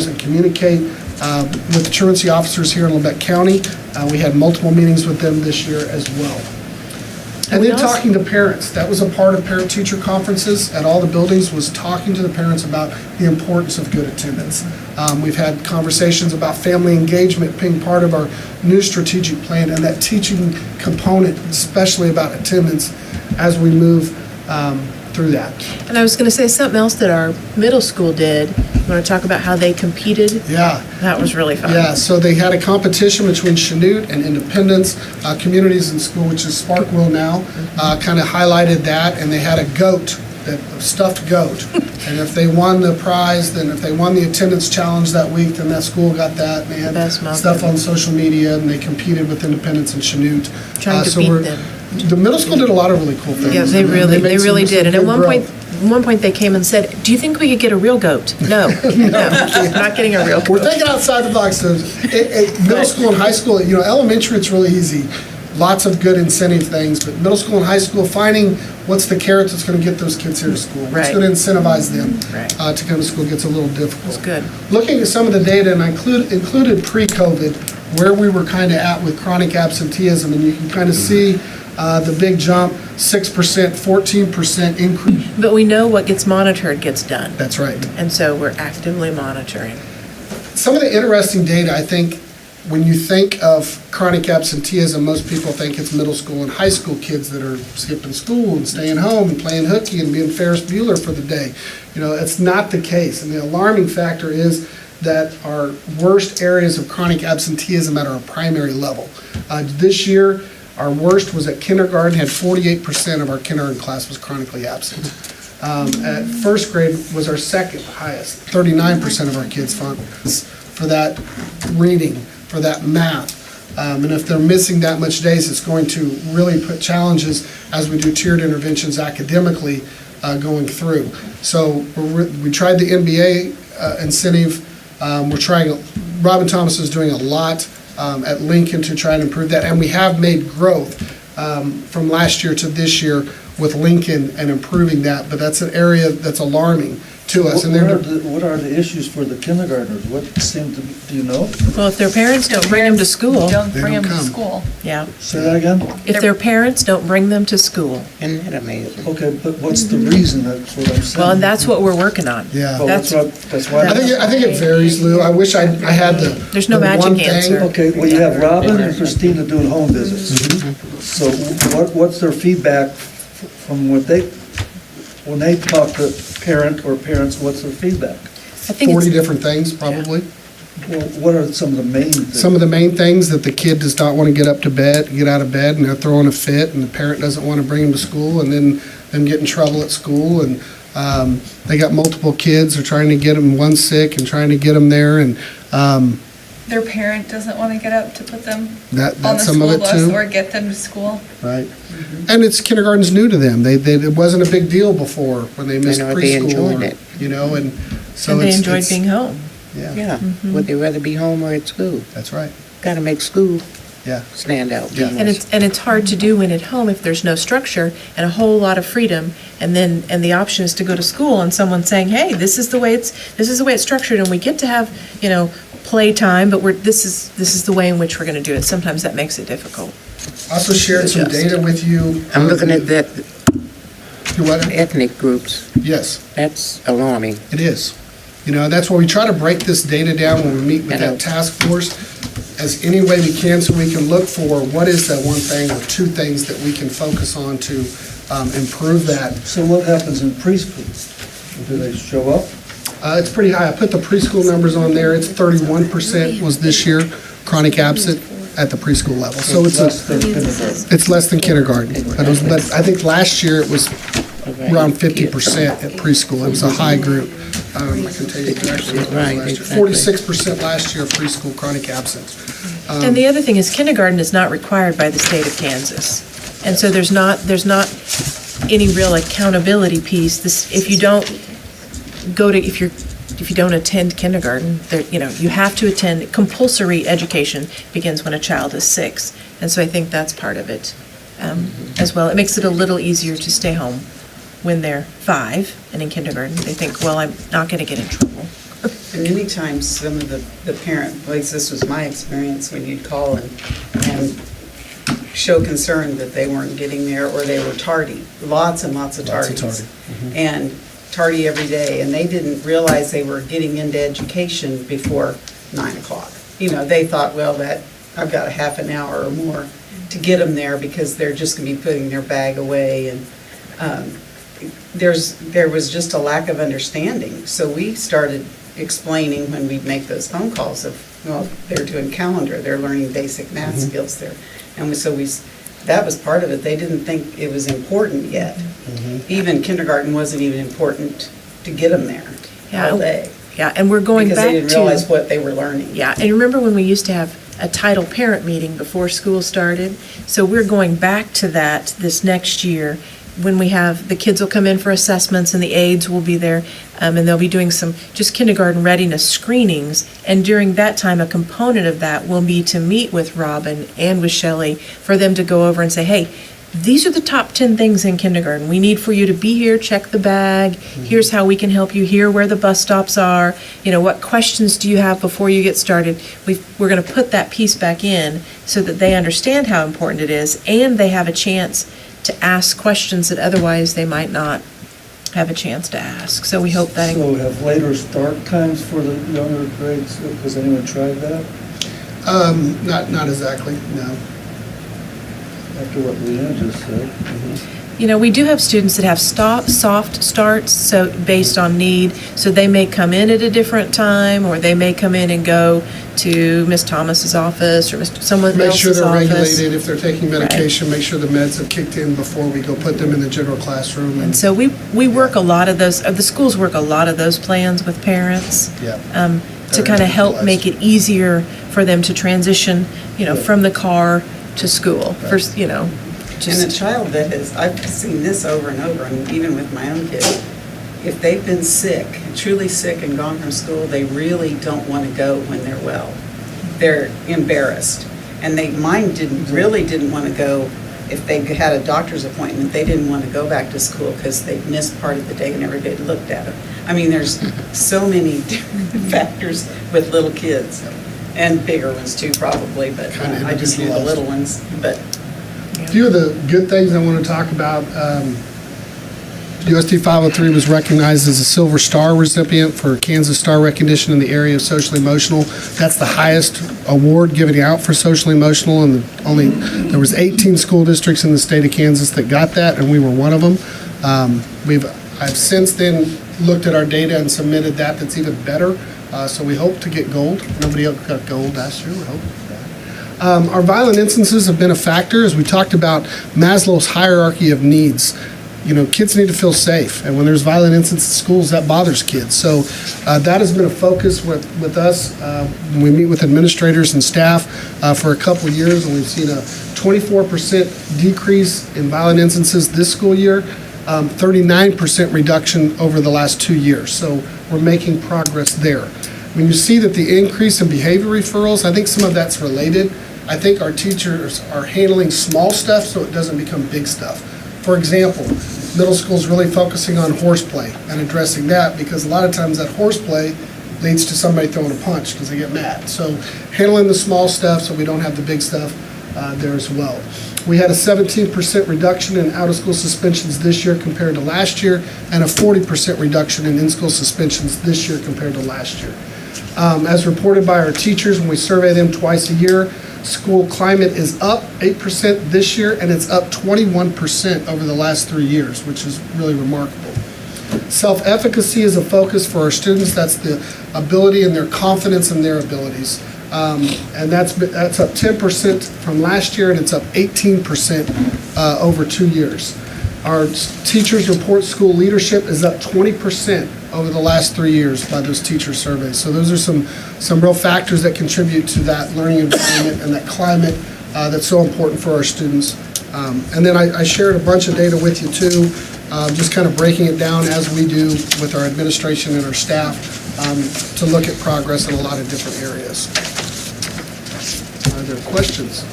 and communicate with the truancy officers here in Lebec County. We had multiple meetings with them this year as well. And then talking to parents. That was a part of parent-teacher conferences at all the buildings, was talking to the parents about the importance of good attendance. We've had conversations about family engagement being part of our new strategic plan, and that teaching component, especially about attendance, as we move through that. And I was going to say something else that our middle school did. You want to talk about how they competed? Yeah. That was really fun. Yeah, so they had a competition between Chanute and Independence Communities in School, which is Sparkville now, kind of highlighted that, and they had a goat, a stuffed goat. And if they won the prize, then if they won the attendance challenge that week, then that school got that. And they had stuff on social media, and they competed with Independence and Chanute. Trying to beat them. The middle school did a lot of really cool things. Yeah, they really did. And at one point they came and said, "Do you think we could get a real goat?" No, not getting a real goat. We're thinking outside the box. Middle school and high school, elementary, it's really easy. Lots of good incentive things, but middle school and high school, finding what's the carrot that's going to get those kids here to school, what's going to incentivize them to come to school gets a little difficult. That's good. Looking at some of the data, and I included pre-COVID, where we were kind of at with chronic absenteeism, and you can kind of see the big jump, 6%, 14% increase. But we know what gets monitored gets done. That's right. And so we're actively monitoring. Some of the interesting data, I think, when you think of chronic absenteeism, most people think it's middle school and high school kids that are skipping school and staying home and playing hooky and being Ferris Bueller for the day. It's not the case. And the alarming factor is that our worst areas of chronic absenteeism at our primary level. This year, our worst was at kindergarten, had 48% of our kindergarten class was chronically absent. At first grade was our second highest, 39% of our kids for that reading, for that math. And if they're missing that much days, it's going to really put challenges as we do tiered interventions academically going through. So we tried the NBA incentive. We're trying, Robin Thomas is doing a lot at Lincoln to try and improve that. And we have made growth from last year to this year with Lincoln and improving that. But that's an area that's alarming to us. And What are the issues for the kindergartners? What seem to, do you know? Well, if their parents don't bring them to school, Don't They bring don't them to come. school. yeah. Say that again? If their parents don't bring them to school. Isn't that amazing? Okay, but what's the reason? That's what I'm saying. Well, and that's what we're working on. Yeah. Well, that's why. I think it varies, Lou. I wish I had the. There's no the magic one thing. answer. Okay, well, you have Robin and Christina doing home visits. So what's their feedback from what when they talk to parent or parents, what's their feedback? I think 40 it's, different things, probably. Well, what are some of the main things? Some of the main things that the kid does not want to get out of bed, and they're throwing a fit, and the parent doesn't want to bring them to school, and then them get in trouble at school, and they got multiple kids, they're trying to get them, one sick, and trying to get them there, and Their parent doesn't want to get up to put them on that's the some of school it bus too. or get them to school. Right. And it's, kindergarten's new to them. It wasn't a big deal before when they missed know, they preschool. enjoyed it. And so and they it's. enjoyed it's- being home. Yeah, Yeah. Would they rather be home or at school? that's right. Got to make school Yeah. stand out. Yeah. And it's hard to do when at home if there's no structure and a whole lot of freedom, and the option is to go to school and someone saying, hey, this is the way it's structured, and we get to have playtime, but this is the way in which we're going to do it. Sometimes that makes it difficult. Also shared some Adjust. data with you. I'm looking at that You what? ethnic groups. Yes. That's alarming. It is. That's why we try to break this data down when we meet with I know. that task force as any way we can, so we can look for what is that one thing or two things that we can focus on to improve that. So what happens in preschool? Do they show up? It's pretty high. I put the preschool numbers on there. It's 31% was this year, chronic absent at the preschool level. So it's less than kindergarten. it's less than kindergarten. But I think last year it was around 50% at preschool. It was a high group. I can tell you exactly what it was Right, last year. exactly. 46% last year preschool chronic absence. And the other thing is kindergarten is not required by the state of Kansas. And so there's not any real accountability piece. If you don't attend kindergarten, you have to attend. Compulsory education begins when a child is 6. And so I think that's part of it as well. It makes it a little easier to stay home when they're 5 and in kindergarten. They think, well, I'm not going to get in trouble. And many times, some of the parent, at least this was my experience, when you'd call and show concern that they weren't getting there or they were tardy. Lots and lots of tardies. And tardy every day, and they didn't realize they were getting into education before 9 o'clock. They thought, well, that I've got a half an hour or more to get them there because they're just going to be putting their bag away, and there was just a lack of understanding. So we started explaining when we'd make those phone calls of, well, they're doing calendar, they're learning basic math skills there. And that was part of it. They didn't think it was important yet. Even kindergarten wasn't even important to get them there all day. Yeah, and we're going back to... Because they didn't realize what they were learning. Yeah, and remember when we used to have a title parent meeting before school started? So we're going back to that this next year when we have, the kids will come in for assessments and the aides will be there, and they'll be doing some just kindergarten readiness screenings. And during that time, a component of that will be to meet with Robin and with Shelley for them to go over and say, hey, these are the top 10 things in kindergarten. We need for you to be here, check the bag. Here's how we can help you. Here where the bus stops are. What questions do you have before you get started? We're going to put that piece back in so that they understand how important it is, and they have a chance to ask questions that otherwise they might not have a chance to ask. So we hope that... So have later start times for the younger grades? Has anyone tried that? Not exactly, no. After what Leanne just said. We do have students that have soft starts, so based on need. So they may come in at a different time, or they may come in and go to Miss Thomas's office or someone Make else's sure they're office. regulated. If they're taking medication, make sure the meds have kicked in before we go put them in the general classroom. And so we work a lot of those, the schools work a lot of those plans with parents. Yeah. to kind of help make it easier for them to transition, from the car to school. First, And a child that is, I've seen this over and over, and even with my own kids, if they've been sick, truly sick and gone from school, they really don't want to go when they're well. They're embarrassed. And mine really didn't want to go. If they had a doctor's appointment, they didn't want to go back to school because they'd missed part of the day and everybody looked at them. I mean, there's so many different factors with little kids, and bigger ones too, probably, but I just knew the little ones, but. A few of the good things I want to talk about, USD 503 was recognized as a Silver Star recipient for Kansas Star recognition in the area of social emotional. That's the highest award given out for social emotional, and there was 18 school districts in the state of Kansas that got that, and we were one of them. I've since then looked at our data and submitted that's even better. So we hope to get gold. Nobody else got gold last year. We hope. Our violent instances have been a factor, as we talked about Maslow's hierarchy of needs. Kids need to feel safe, and when there's violent incidents in schools, that bothers kids. So that has been a focus with us when we meet with administrators and staff for a couple of years, and we've seen a 24% decrease in violent instances this school year, 39% reduction over the last 2 years. So we're making progress there. When you see that the increase in behavior referrals, I think some of that's related. I think our teachers are handling small stuff so it doesn't become big stuff. For example, middle school's really focusing on horseplay and addressing that, because a lot of times that horseplay leads to somebody throwing a punch because they get mad. So handling the small stuff so we don't have the big stuff there as well. We had a 17% reduction in out-of-school suspensions this year compared to last year, and a 40% reduction in in-school suspensions this year compared to last year. As reported by our teachers when we survey them twice a year, school climate is up 8% this year, and it's up 21% over the last 3 years, which is really remarkable. Self-efficacy is a focus for our students. That's the ability and their confidence in their abilities. And that's up 10% from last year, and it's up 18% over 2 years. Our teachers report school leadership is up 20% over the last 3 years by those teacher surveys. So those are some real factors that contribute to that learning environment and that climate that's so important for our students. And then I shared a bunch of data with you too, just kind of breaking it down as we do with our administration and our staff to look at progress in a lot of different areas. Are there questions?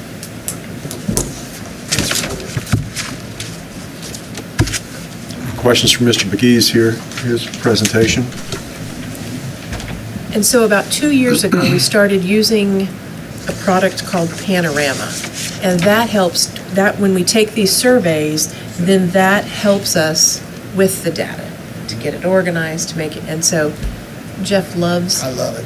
Questions from Mr. McGee's here, his presentation. And so about 2 years ago, we started using a product called Panorama. And that helps, when we take these surveys, then that helps us with the data, to get it organized, to make it, and so Jeff loves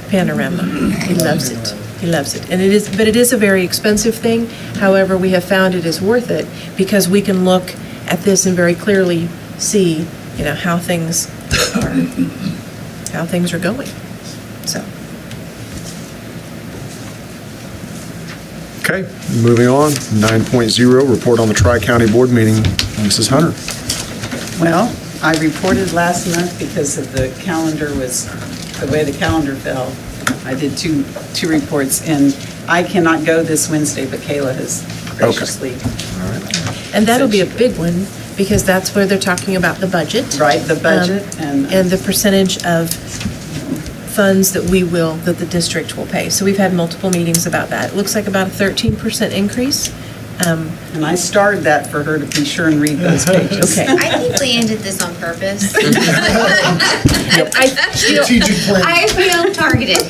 Panorama. He loves it. He loves it. And it is a very expensive thing. However, we have found it is worth it because we can look at this and very clearly see, how things are going. So. Okay, moving on. 9.0, report on the Tri-County Board meeting. Mrs. Hunter. Well, I reported last month because of the way the calendar fell. I did two reports, and I cannot go this Wednesday, but Kayla has graciously. All right. And that'll be a big one, because that's where they're talking about the budget. Right, the budget. And the percentage of funds that the district will pay. So we've had multiple meetings about that. It looks like about a 13% increase. And I starred that for her to be sure and read those pages. Okay. I think Leanne did this on purpose. Strategic plan. I feel targeted.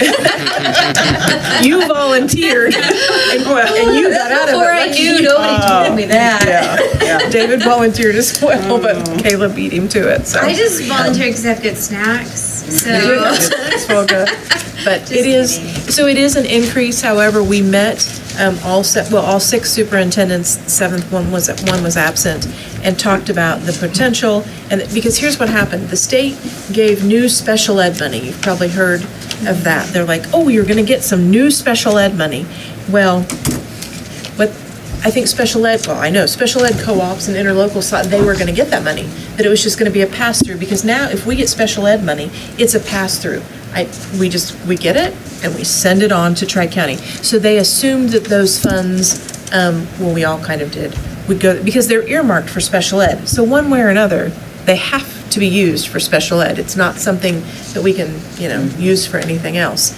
You volunteered, and you got out of it. Before I knew, nobody told me that. Yeah. David volunteered as well, but Kayla beat him to it. So I just volunteered because I have good snacks. So. It's well good. But it is an increase. However, we met all 6 superintendents. Seventh one was absent, and talked about the potential. And because here's what happened: the state gave new special ed money. You've probably heard of that. They're like, "Oh, you're going to get some new special ed money." Well, what I think special ed co-ops and interlocals thought they were going to get that money, that it was just going to be a pass-through, because now if we get special ed money, it's a pass-through. We get it and we send it on to Tri-County. So they assumed that those funds, well, we all kind of did, would go, because they're earmarked for special ed. So one way or another, they have to be used for special ed. It's not something that we can, use for anything else.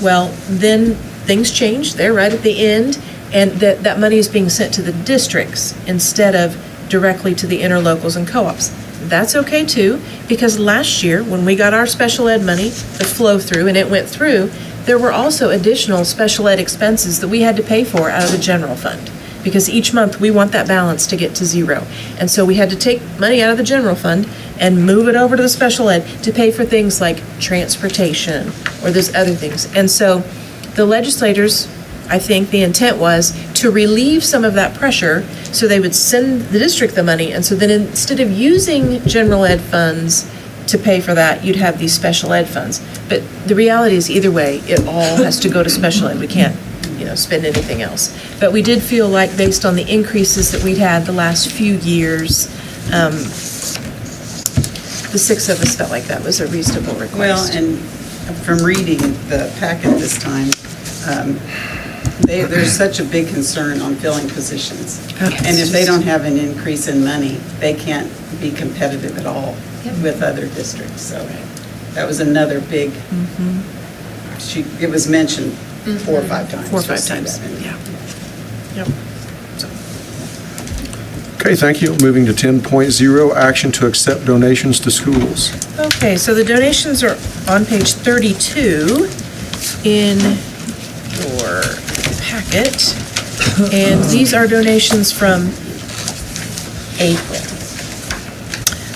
Well, then things changed there right at the end, and that money is being sent to the districts instead of directly to the interlocals and co-ops. That's okay too, because last year, when we got our special ed money, the flow through, and it went through, there were also additional special ed expenses that we had to pay for out of the general fund. Because each month, we want that balance to get to zero. And so we had to take money out of the general fund and move it over to the special ed to pay for things like transportation or those other things. And so the legislators, I think the intent was to relieve some of that pressure so they would send the district the money. And so then instead of using general ed funds to pay for that, you'd have these special ed funds. But the reality is either way, it all has to go to special ed. We can't spend anything else. But we did feel like based on the increases that we'd had the last few years, the six of us felt like that was a reasonable request. Well, and from reading the packet this time, there's such a big concern on filling positions. And if they don't have an increase in money, they can't be competitive at all with other districts. So that was another big, it was mentioned 4 or 5 times. 4 or 5 times, yeah. Yep. Okay, thank you. Moving to 10.0, action to accept donations to schools. Okay, so the donations are on page 32 in your packet. And these are donations from April.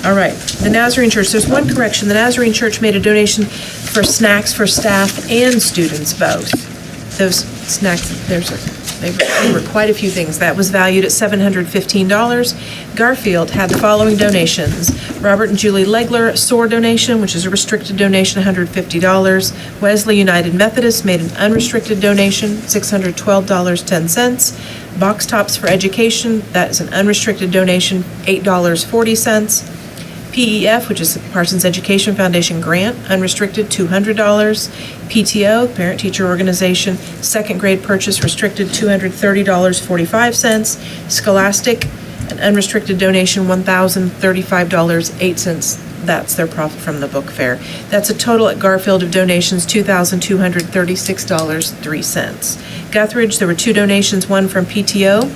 All right, the Nazarene Church, there's one correction. The Nazarene Church made a donation for snacks for staff and students both. Those snacks, there were quite a few things. That was valued at $715. Garfield had the following donations. Robert and Julie Legler, SOAR donation, which is a restricted donation, $150. Wesley United Methodist made an unrestricted donation, $612.10. Box Tops for Education, that is an unrestricted donation, $8.40. PEF, which is the Parsons Education Foundation grant, unrestricted, $200. PTO, Parent Teacher Organization, second grade purchase, restricted, $230.45. Scholastic, an unrestricted donation, $1,035.08. That's their profit from the book fair. That's a total at Garfield of donations, $2,236.03. Guthridge, there were 2 donations, one from PTO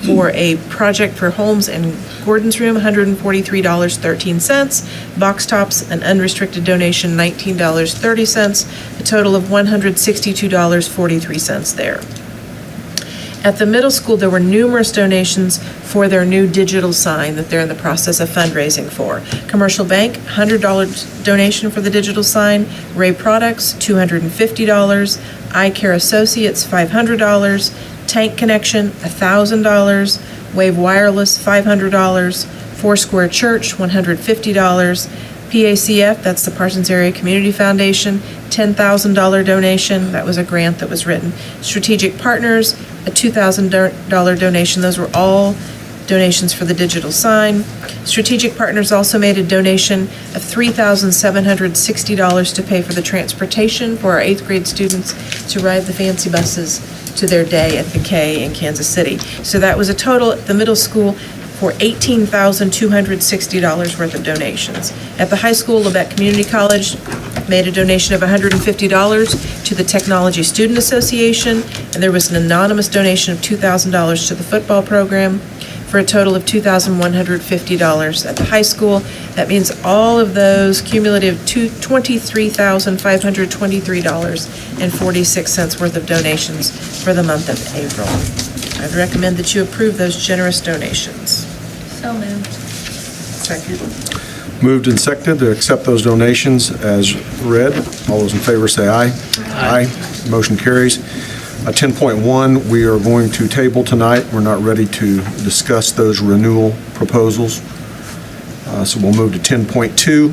for a project for Holmes and Gordon's room, $143.13. Box Tops, an unrestricted donation, $19.30. A total of $162.43 there. At the middle school, there were numerous donations for their new digital sign that they're in the process of fundraising for. Commercial Bank, $100 donation for the digital sign. Ray Products, $250. Eye Care Associates, $500. Tank Connection, $1,000. Wave Wireless, $500. Foursquare Church, $150. PACF, that's the Parsons Area Community Foundation, $10,000 donation. That was a grant that was written. Strategic Partners, a $2,000 donation. Those were all donations for the digital sign. Strategic Partners also made a donation of $3,760 to pay for the transportation for our 8th grade students to ride the fancy buses to their day at the K in Kansas City. So that was a total at the middle school for $18,260 worth of donations. At the high school, Labette Community College made a donation of $150 to the Technology Student Association, and there was an anonymous donation of $2,000 to the football program for a total of $2,150 at the high school. That means all of those cumulative $23,523.46 worth of donations for the month of April. I'd recommend that you approve those generous donations. So moved. Second. Moved and seconded to accept those donations as read. All those in favor say aye. Aye. Motion carries. 10.1, we are going to table tonight. We're not ready to discuss those renewal proposals. So we'll move to 10.2,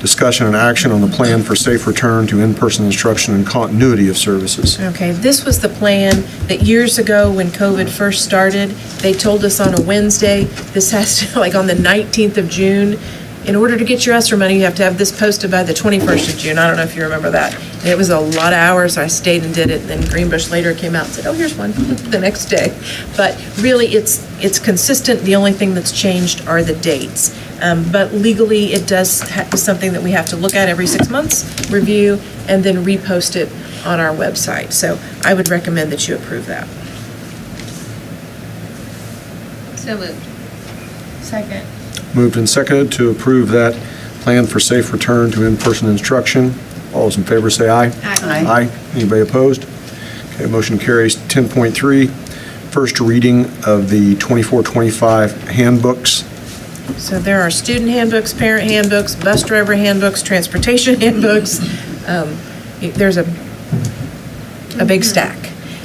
discussion and action on the plan for safe return to in-person instruction and continuity of services. Okay, this was the plan that years ago when COVID first started, they told us on a Wednesday, this has to, like on the 19th of June, in order to get your ESSER money, you have to have this posted by the 21st of June. I don't know if you remember that. And it was a lot of hours, so I stayed and did it, and then Greenbush later came out and said, oh, here's one, the next day. But really, it's consistent. The only thing that's changed are the dates. But legally, it is something that we have to look at every 6 months, review, and then repost it on our website. So I would recommend that you approve that. So moved. Second. Moved and seconded to approve that plan for safe return to in-person instruction. All those in favor say aye. Aye. Anybody opposed? Okay, motion carries. 10.3, first reading of the 24-25 handbooks. So there are student handbooks, parent handbooks, bus driver handbooks, transportation handbooks. There's a big stack.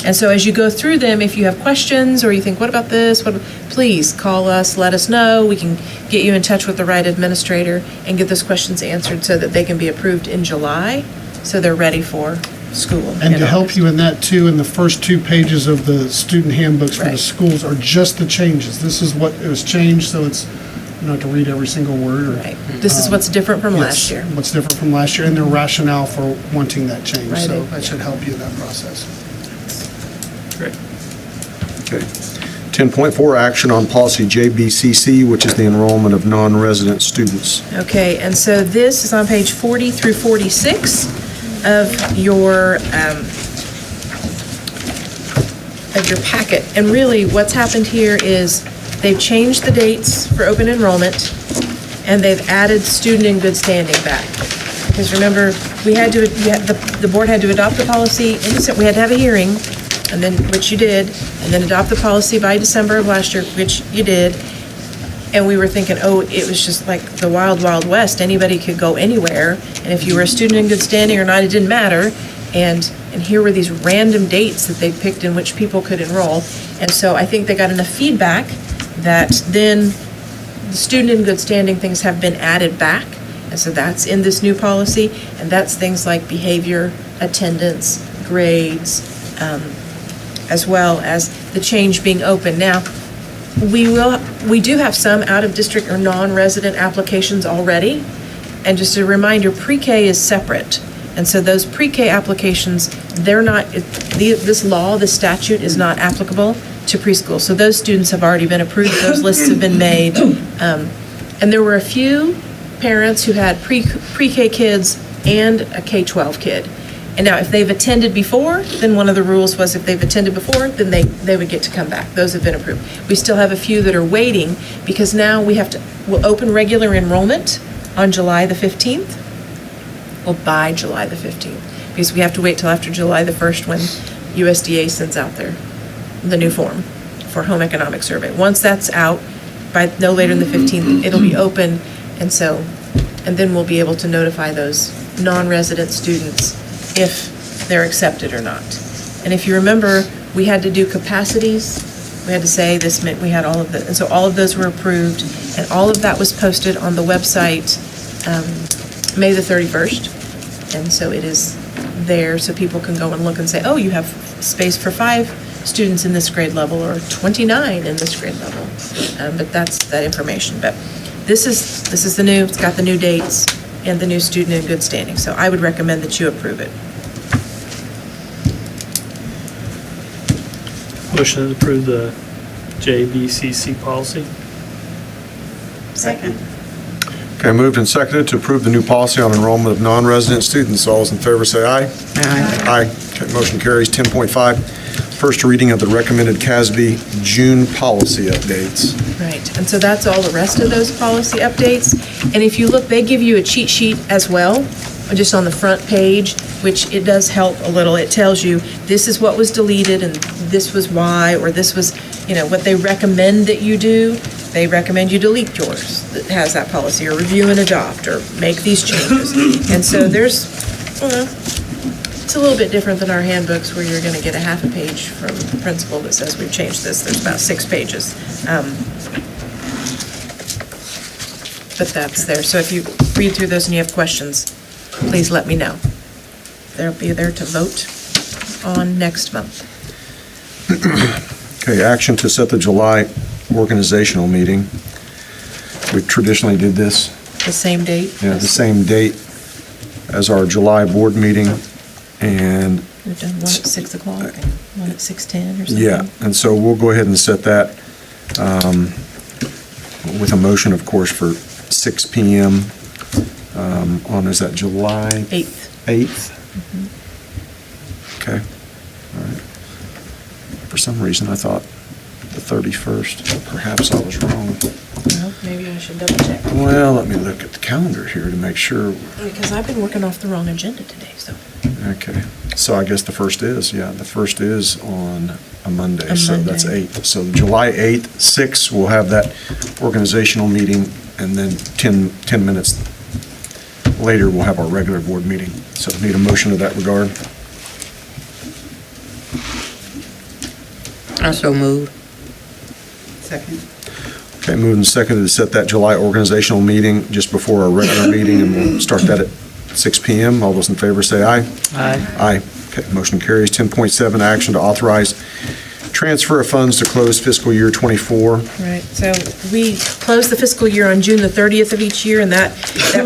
And so as you go through them, if you have questions or you think, what about this? Please call us, let us know. We can get you in touch with the right administrator and get those questions answered so that they can be approved in July, so they're ready for school. And to help you in that too, in the first 2 pages of the student handbooks for the Right. schools are just the changes. This is what it was changed, so it's, you don't have to read every single word. Right. This is what's different from last Yes, year. what's different from last year and their rationale for wanting that change. Right. So that should help you in that process. Great. Okay. 10.4, action on policy JBCC, which is the enrollment of non-resident students. Okay, and so this is on page 40 through 46 of your packet. And really, what's happened here is they've changed the dates for open enrollment, and they've added student in good standing back. Because remember, the board had to adopt the policy, we had to have a hearing, and then, which you did, and then adopt the policy by December of last year, which you did. And we were thinking, oh, it was just like the wild, wild west. Anybody could go anywhere. And if you were a student in good standing or not, it didn't matter. And here were these random dates that they picked in which people could enroll. And so I think they got enough feedback that then the student in good standing things have been added back. And so that's in this new policy. And that's things like behavior, attendance, grades, as well as the change being open. Now, we do have some out-of-district or non-resident applications already. And just a reminder, pre-K is separate. And so those pre-K applications, they're not, this law, this statute is not applicable to preschool. So those students have already been approved, those lists have been made. And there were a few parents who had pre-K kids and a K-12 kid. And now, if they've attended before, then one of the rules was if they've attended before, then they would get to come back. Those have been approved. We still have a few that are waiting because now we'll open regular enrollment on July the 15th. Well, by July the 15th, because we have to wait till after July the 1st when USDA sends out the new form for home economic survey. Once that's out, by no later than the 15th, it'll be open, and then we'll be able to notify those non-resident students if they're accepted or not. And if you remember, we had to do capacities. We had to say this meant we had all of the, and so all of those were approved, and all of that was posted on the website May the 31st. And so it is there, so people can go and look and say, oh, you have space for 5 students in this grade level or 29 in this grade level. But that's that information. But this is the new, it's got the new dates and the new student in good standing. So I would recommend that you approve it. Motion to approve the JBCC policy. Second. Okay, moved and seconded to approve the new policy on enrollment of non-resident students. All those in favor say aye. Aye. Aye. Okay, motion carries. 10.5, first reading of the recommended CASB June policy updates. Right, and so that's all the rest of those policy updates. And if you look, they give you a cheat sheet as well, just on the front page, which it does help a little. It tells you this is what was deleted and this was why, or this was, what they recommend that you do. They recommend you delete yours that has that policy, or review and adopt, or make these changes. And so there's, it's a little bit different than our handbooks where you're going to get a half a page from the principal that says we've changed this. There's about 6 pages. But that's there. So if you read through those and you have questions, please let me know. They'll be there to vote on next month. Okay, action to set the July organizational meeting. We traditionally did this The same date? Yeah, the same date as our July board meeting, and We've done one at 6 o'clock, and one at 6:10 or something. yeah, and so we'll go ahead and set that with a motion, of course, for 6 PM on, is that July 8th. 8th? Okay, all right. For some reason, I thought the 31st, but perhaps I was wrong. Well, maybe I should double check. Well, let me look at the calendar here to make sure. Because I've been working off the wrong agenda today, so. Okay, so I guess the first is on a Monday, A so that's Monday. 8th. So July 8th, 6, we'll have that organizational meeting, and then 10 minutes later, we'll have our regular board meeting. So need a motion to that regard. I so move. Second. Okay, moved and seconded to set that July organizational meeting just before our regular meeting, and we'll start that at 6 PM. All those in favor say aye. Aye. Aye. Okay, motion carries. 10.7, action to authorize transfer of funds to close fiscal year '24. Right, so we close the fiscal year on June the 30th of each year, and that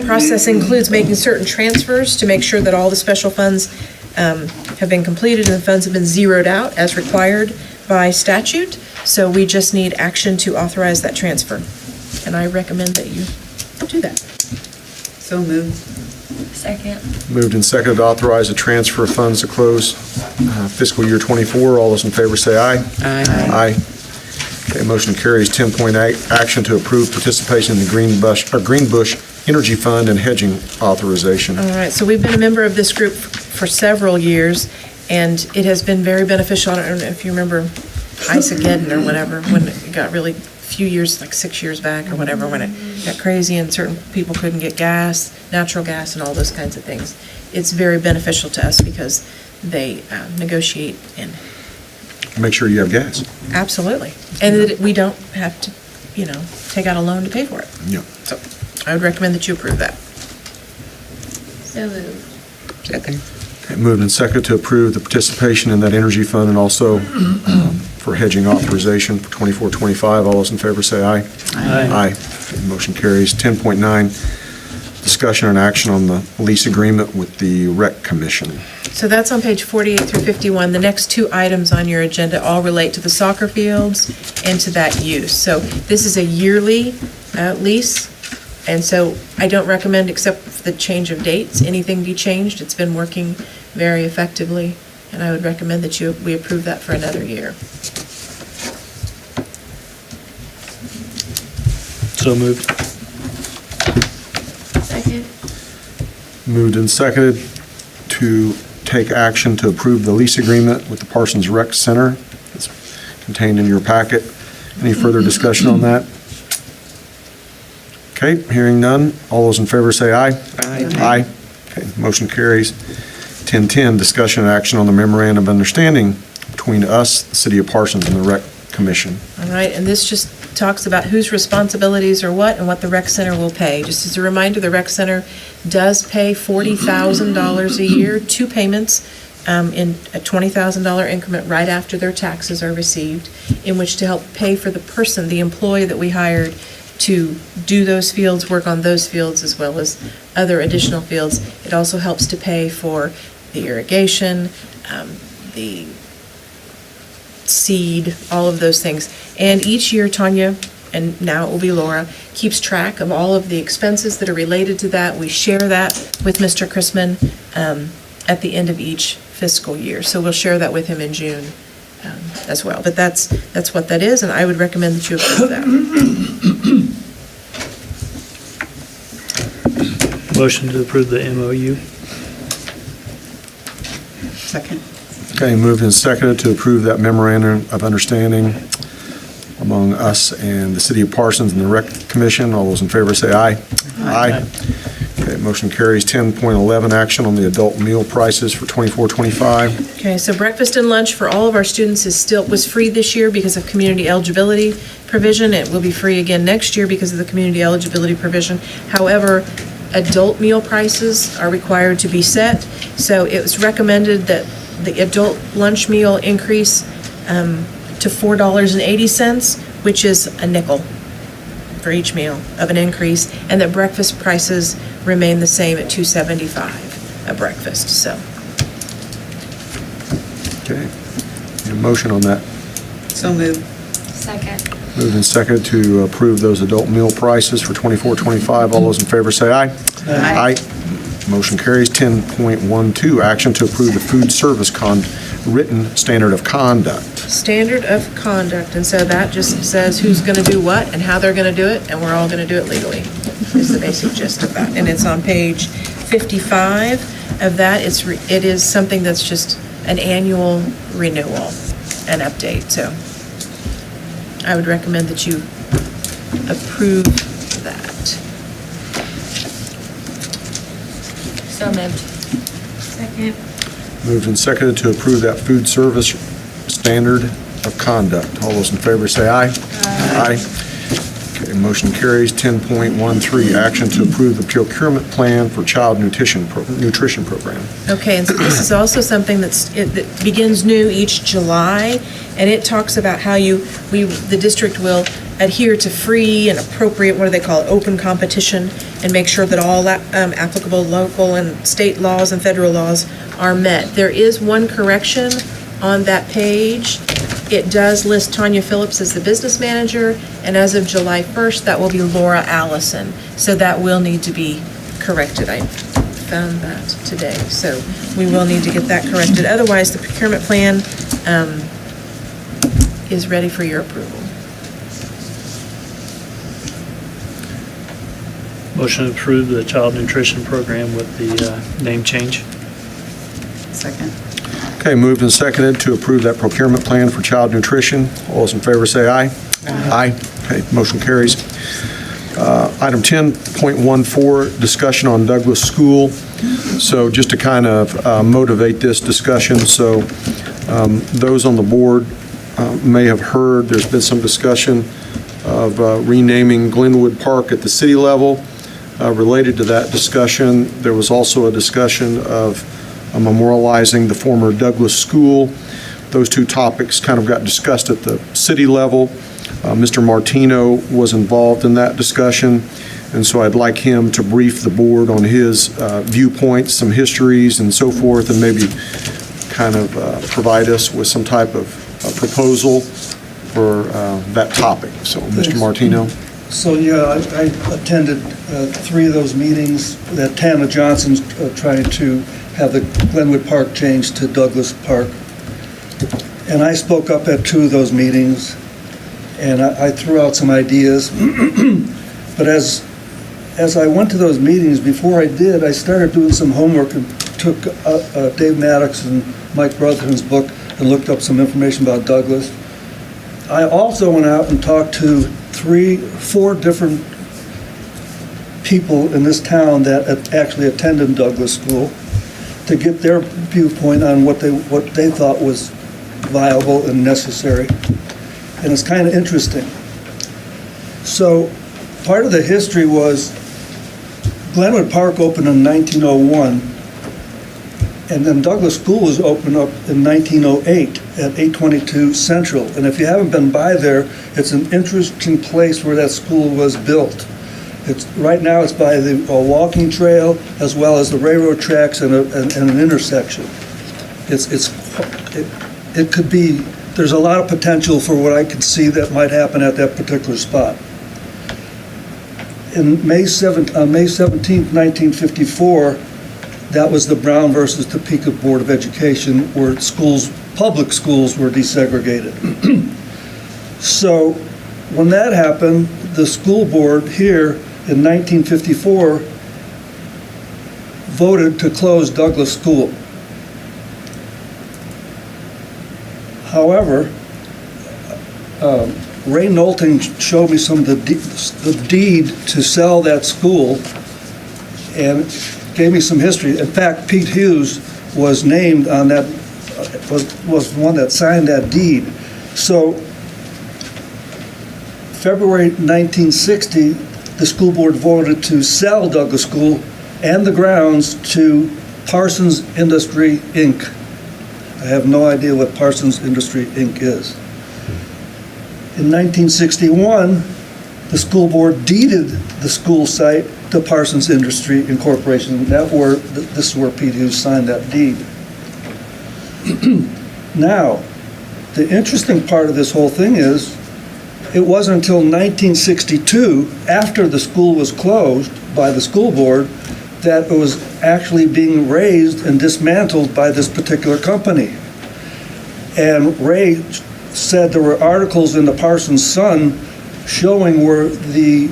process includes making certain transfers to make sure that all the special funds have been completed and the funds have been zeroed out as required by statute. So we just need action to authorize that transfer. And I recommend that you do that. So moved. Second. Moved and seconded to authorize a transfer of funds to close fiscal year '24. All those in favor say aye. Aye. Aye. Okay, motion carries. 10.8, action to approve participation in the Green Bush Energy Fund and hedging authorization. All right, so we've been a member of this group for several years, and it has been very beneficial. I don't know if you remember Isageddon or whatever, when it got really, few years, like 6 years back or whatever, when it got crazy and certain people couldn't get gas, natural gas, and all those kinds of things. It's very beneficial to us because they negotiate and. Make sure you have gas. Absolutely. And that we don't have to, take out a loan to pay for it. Yeah. So I would recommend that you approve that. So moved. Second. Okay, moved and seconded to approve the participation in that energy fund and also for hedging authorization for '24-25. All those in favor say aye. Aye. Okay, motion carries. 10.9, discussion and action on the lease agreement with the Rec Commission. So that's on page 48 through 51. The next two items on your agenda all relate to the soccer fields and to that use. So this is a yearly lease, and so I don't recommend, except for the change of dates, anything be changed. It's been working very effectively, and I would recommend that we approve that for another year. So moved. Second. Moved and seconded to take action to approve the lease agreement with the Parsons Rec Center. It's contained in your packet. Any further discussion on that? Okay, hearing none. All those in favor say aye. Aye. Aye. Okay, motion carries. 10.10, discussion and action on the memorandum of understanding between us, the City of Parsons, and the Rec Commission. All right, and this just talks about whose responsibilities are what and what the rec center will pay. Just as a reminder, the rec center does pay $40,000 a year, two payments in a $20,000 increment right after their taxes are received, in which to help pay for the person, the employee that we hired to do those fields, work on those fields, as well as other additional fields. It also helps to pay for the irrigation, the seed, all of those things. And each year, Tanya, and now it will be Laura, keeps track of all of the expenses that are related to that. We share that with Mr. Chrisman at the end of each fiscal year. So we'll share that with him in June as well. But that's what that is, and I would recommend that you approve that. Motion to approve the MOU. Second. Okay, moved and seconded to approve that memorandum of understanding among us and the City of Parsons and the Rec Commission. All those in favor say aye. Aye. Okay, motion carries. 10.11, action on the adult meal prices for '24-25. Okay, so breakfast and lunch for all of our students was free this year because of community eligibility provision. It will be free again next year because of the community eligibility provision. However, adult meal prices are required to be set. So it was recommended that the adult lunch meal increase to $4.80, which is a nickel for each meal of an increase, and that breakfast prices remain the same at $2.75 a breakfast, so. Okay. Need a motion on that? So moved. Second. Moved and seconded to approve those adult meal prices for 24-25. All those in favor say aye. Aye. Motion carries. 10.12, action to approve the food service written standard of conduct. Standard of conduct, and so that just says who's going to do what and how they're going to do it, and we're all going to do it legally, is the basic gist of that. And it's on page 55 of that. It is something that's just an annual renewal and update, so I would recommend that you approve that. So moved. Second. Moved and seconded to approve that food service standard of conduct. All those in favor say aye. Aye. Okay, motion carries. 10.13, action to approve the procurement plan for child nutrition program. Okay, and so this is also something that begins new each July, and it talks about how the district will adhere to free and appropriate, what do they call it, open competition, and make sure that all applicable local and state laws and federal laws are met. There is one correction on that page. It does list Tanya Phillips as the business manager, and as of July 1st, that will be Laura Allison. So that will need to be corrected. I found that today, so we will need to get that corrected. Otherwise, the procurement plan is ready for your approval. Motion to approve the child nutrition program with the name change. Second. Okay, moved and seconded to approve that procurement plan for child nutrition. All those in favor say aye. Aye. Okay, motion carries. Item 10.14, discussion on Douglas School. So just to kind of motivate this discussion, so those on the board may have heard there's been some discussion of renaming Glenwood Park at the city level. Related to that discussion, there was also a discussion of memorializing the former Douglas School. Those two topics kind of got discussed at the city level. Mr. Martino was involved in that discussion, and so I'd like him to brief the board on his viewpoints, some histories and so forth, and maybe kind of provide us with some type of proposal for that topic. So, Mr. Martino. So, yeah, I attended 3 of those meetings that Tana Johnson's trying to have the Glenwood Park changed to Douglas Park. And I spoke up at 2 of those meetings, and I threw out some ideas. But as I went to those meetings, before I did, I started doing some homework and took Dave Maddox and Mike Brotherton's book and looked up some information about Douglas. I also went out and talked to 4 different people in this town that actually attended Douglas School to get their viewpoint on what they thought was viable and necessary. And it's kind of interesting. So part of the history was Glenwood Park opened in 1901, and then Douglas School was opened up in 1908 at 822 Central. And if you haven't been by there, it's an interesting place where that school was built. Right now it's by the walking trail as well as the railroad tracks and an intersection. It could be, there's a lot of potential for what I could see that might happen at that particular spot. On May 17th, 1954, that was the Brown versus Topeka Board of Education, where public schools were desegregated. So when that happened, the school board here in 1954 voted to close Douglas School. However, Ray Knowlton showed me some of the deed to sell that school and gave me some history. In fact, Pete Hughes was named on that, was one that signed that deed. So February 1960, the school board voted to sell Douglas School and the grounds to Parsons Industry, Inc. I have no idea what Parsons Industry, Inc. is. In 1961, the school board deeded the school site to Parsons Industry Incorporation. This is where Pete Hughes signed that deed. Now, the interesting part of this whole thing is, it wasn't until 1962, after the school was closed by the school board, that it was actually being raised and dismantled by this particular company. And Ray said there were articles in the Parsons Sun showing where the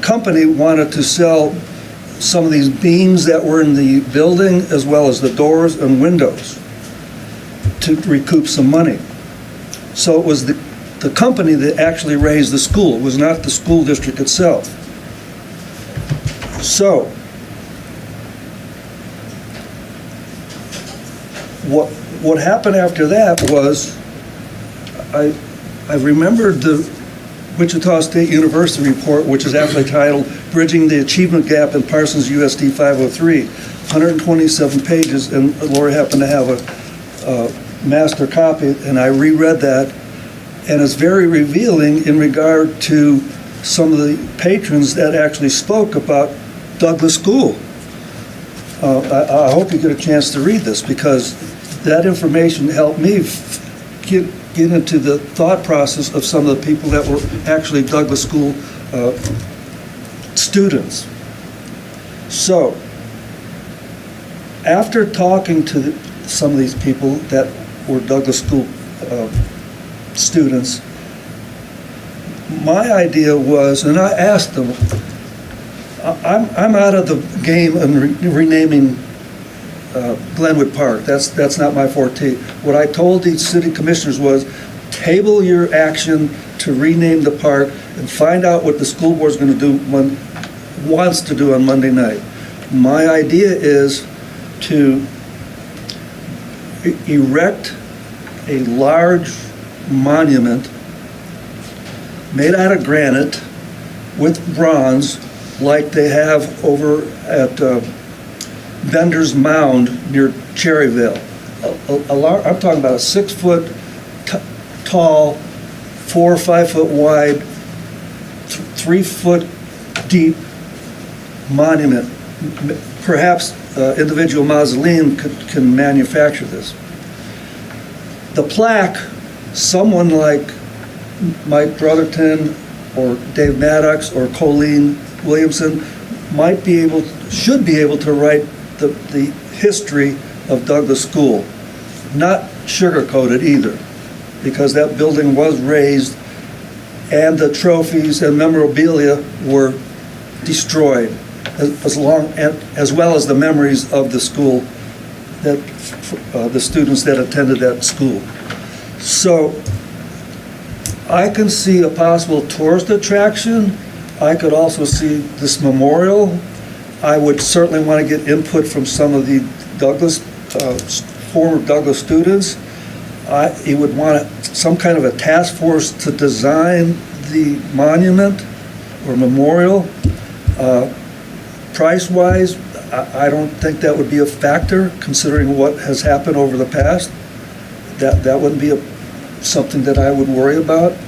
company wanted to sell some of these beams that were in the building, as well as the doors and windows, to recoup some money. So it was the company that actually raised the school. It was not the school district itself. So, what happened after that was, I remembered the Wichita State University report, which is actually titled Bridging the Achievement Gap in Parsons USD 503, 127 pages, and Lori happened to have a master copy, and I reread that, and it's very revealing in regard to some of the patrons that actually spoke about Douglas School. I hope you get a chance to read this, because that information helped me get into the thought process of some of the people that were actually Douglas School students. So, after talking to some of these people that were Douglas School students, my idea was, and I asked them, I'm out of the game in renaming Glenwood Park. That's not my forte. What I told these city commissioners was, table your action to rename the park and find out what the school board's going to do, wants to do on Monday night. My idea is to erect a large monument made out of granite with bronze, like they have over at Bender's Mound near Cherryville. I'm talking about a 6-foot tall, 4 or 5 foot wide, 3 foot deep monument. Perhaps individual mausoleum can manufacture this. The plaque, someone like Mike Brotherton or Dave Maddox or Colleen Williamson should be able to write the history of Douglas School. Not sugar-coated either, because that building was razed and the trophies and memorabilia were destroyed, as well as the memories of the school, that the students that attended that school. So I can see a possible tourist attraction. I could also see this memorial. I would certainly want to get input from some of the former Douglas students. You would want some kind of a task force to design the monument or memorial. Price-wise, I don't think that would be a factor, considering what has happened over the past. That wouldn't be something that I would worry about.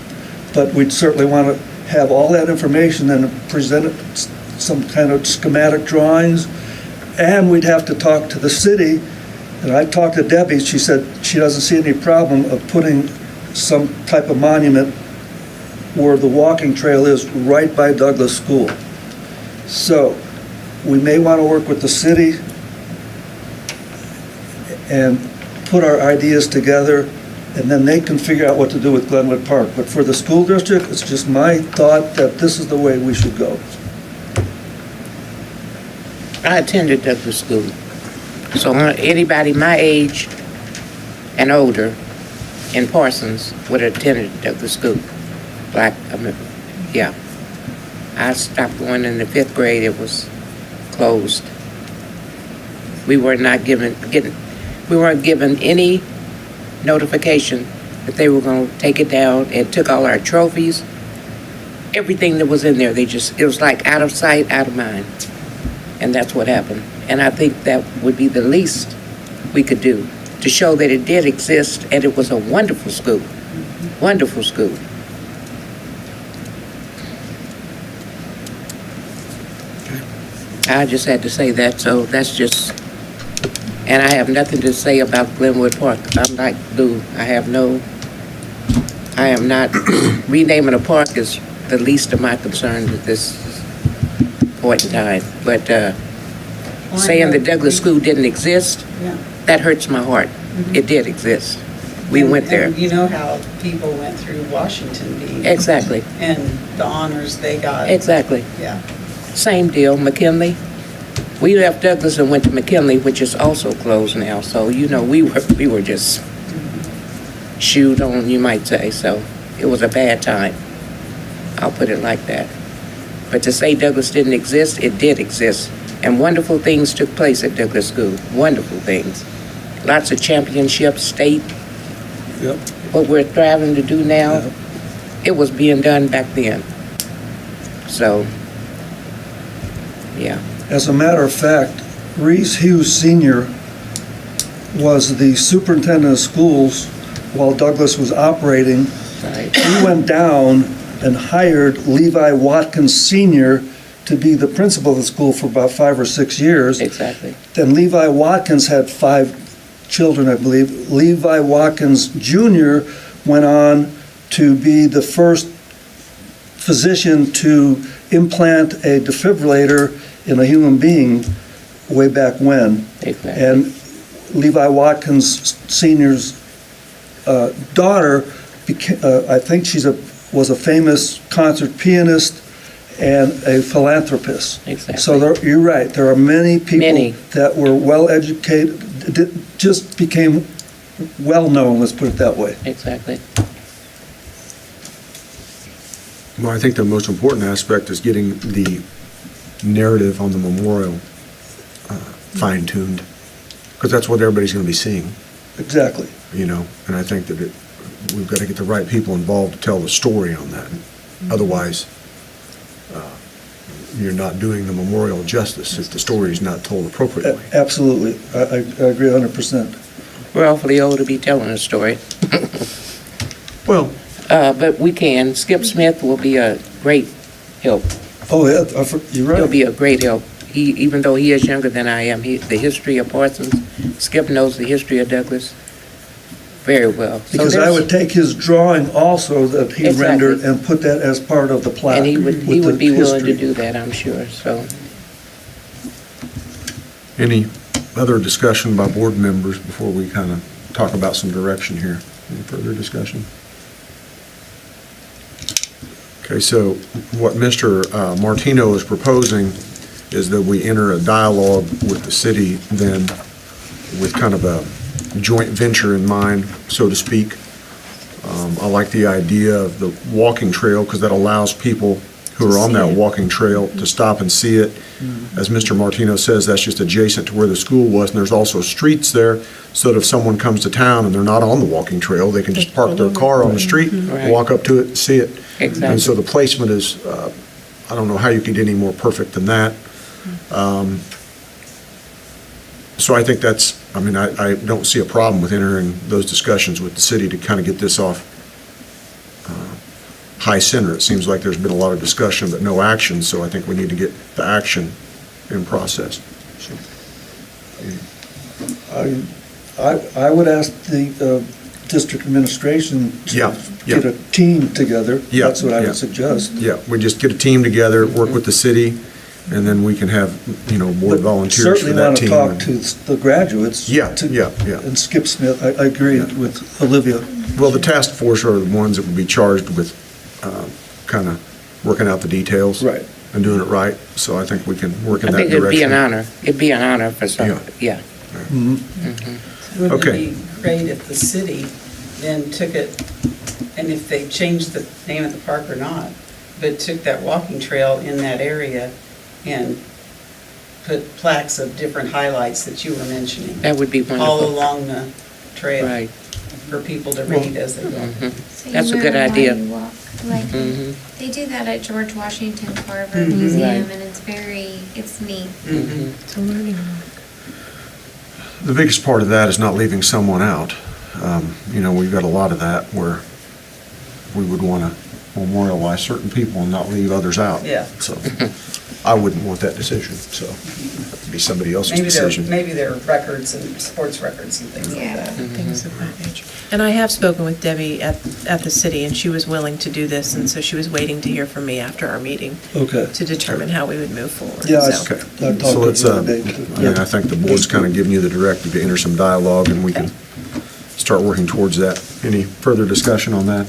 But we'd certainly want to have all that information and present it, some kind of schematic drawings, and we'd have to talk to the city. And I talked to Debbie, she said she doesn't see any problem of putting some type of monument where the walking trail is, right by Douglas School. So we may want to work with the city and put our ideas together, and then they can figure out what to do with Glenwood Park. But for the school district, it's just my thought that this is the way we should go. I attended Douglas School. So anybody my age and older in Parsons would have attended Douglas School. Yeah. I stopped going in the 5th grade. It was closed. We were not we weren't given any notification that they were going to take it down, and took all our trophies, everything that was in there. It was like out of sight, out of mind. And that's what happened. And I think that would be the least we could do to show that it did exist, and it was a wonderful school. Wonderful school. I just had to say that, so that's just, and I have nothing to say about Glenwood Park. I'm like Lou, I am not, renaming a park is the least of my concerns at this point in time. But saying the Douglas School didn't exist, Yeah. that hurts my heart. It did exist. We went there. And you know how people went through Washington being. Exactly. And the honors they got. Exactly. Yeah. Same deal, McKinley. We left Douglas and went to McKinley, which is also closed now. So, you know, we were just shooed on, you might say. So it was a bad time. I'll put it like that. But to say Douglas didn't exist, it did exist. And wonderful things took place at Douglas School. Wonderful things. Lots of championships, state. Yep. What we're striving to do now, Yep. it was being done back then. So, yeah. As a matter of fact, Reese Hughes Sr. was the superintendent of schools while Douglas was operating. Right. He went down and hired Levi Watkins Sr. to be the principal of the school for about 5 or 6 years. Exactly. Then Levi Watkins had 5 children, I believe. Levi Watkins Jr. went on to be the first physician to implant a defibrillator in a human being way back when. Exactly. And Levi Watkins Sr.'s daughter, I think was a famous concert pianist and a philanthropist. Exactly. So you're right, there are many people Many. that were well-educated, just became well-known, let's put it that way. Exactly. Well, I think the most important aspect is getting the narrative on the memorial fine-tuned, because that's what everybody's going to be seeing, Exactly. you know, and I think that we've got to get the right people involved to tell the story on that. Otherwise, you're not doing the memorial justice if the story is not told appropriately. Absolutely, I agree 100%. We're awfully old to be telling a story. Well, but we can. Skip Smith will be a great help. Oh, yeah, you're right. He'll be a great help. Even though he is younger than I am, the history of Parsons, Skip knows the history of Douglas very well. So Because I would take his drawing also that he Exactly. rendered and put that as part of the plaque. And he with would the be willing to history. do that, I'm sure, so. any other discussion by board members before we kind of talk about some direction here? Any further discussion? Okay, so what Mr. Martino is proposing is that we enter a dialogue with the city then with kind of a joint venture in mind, so to speak. I like the idea of the walking trail because that allows people who are on that walking trail to stop and see it. As Mr. Martino says, that's just adjacent to where the school was, and there's also streets there, so that if someone comes to town and they're not on the walking trail, they can just park their car on the street, Right. walk up to it, and see it. Exactly. And so the placement is, I don't know how you could get any more perfect than that. So I think that's, I don't see a problem with entering those discussions with the city to kind of get this off high center. It seems like there's been a lot of discussion but no action, so I think we need to get the action in process. So, I would ask the district administration Yeah, to yeah. get a team together. Yeah, That's what I yeah. would suggest. Yeah, we just get a team together, work with the city, and then we can have, board volunteers for that team. Certainly want to talk to the graduates. Yeah, to- yeah. And Skip Smith, I agree with Olivia. Well, the task force are the ones that would be charged with kind of working out the details. Right. And doing it right, so I think we can work in I that think direction. it'd be an honor. It'd be an honor for some, yeah. Wouldn't Okay. it be great if the city then took it, and if they changed the name of the park or not, but took that walking trail in that area and put plaques of different highlights that you were mentioning That would be all wonderful. along the trail Right. for people to read as they go. Mhm. So you That's a wear good while idea. you walk, like, Mhm. they do that at George Washington Carver Mhm. Museum, Right. and it's neat. Mhm. It's a learning. The biggest part of that is not leaving someone out. We've got a lot of that where we would want to memorialize certain people and not leave others out. Yeah. So I wouldn't want that decision, so it'd be somebody else's decision. Maybe their records and sports records and things like that. Things of that nature. And I have spoken with Debbie at the city, and she was willing to do this, and so she was waiting to hear from me after our meeting Okay. to determine how we would move forward. Yeah, So- Okay. I talked So to let's, her the other day, too. I mean, I think the board's kind of giving you the directive to enter some dialogue, and we can start working towards that. Any further discussion on that?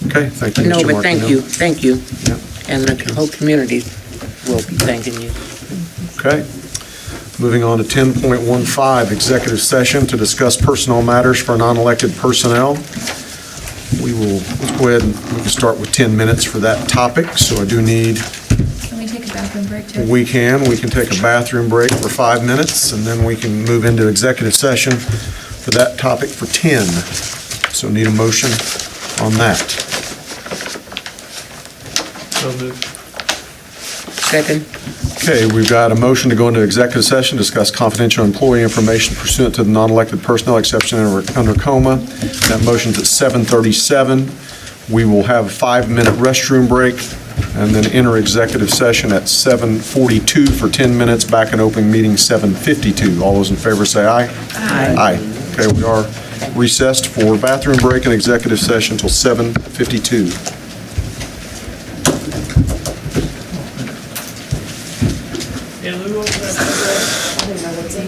Okay, thank you, Mr. No, but thank Martineau. you. Yep. And the whole community will be thanking you. Okay. Moving on to 10.15, executive session to discuss personnel matters for non-elected personnel. Let's go ahead and we can start with 10 minutes for that topic, so I do need, Can we take a bathroom break too? we can take a bathroom break for 5 minutes, and then we can move into executive session for that topic for 10. So need a motion on that. So moved. Second? Okay, we've got a motion to go into executive session, discuss confidential employee information pursuant to the non-elected personnel exception under COMA. That motion's at 7:37. We will have a 5-minute restroom break and then enter executive session at 7:42 for 10 minutes, back in open meeting 7:52. All those in favor say aye. Aye. Aye. Okay, we are recessed for bathroom break and executive session until 7:52. Yeah, Lou, what was that?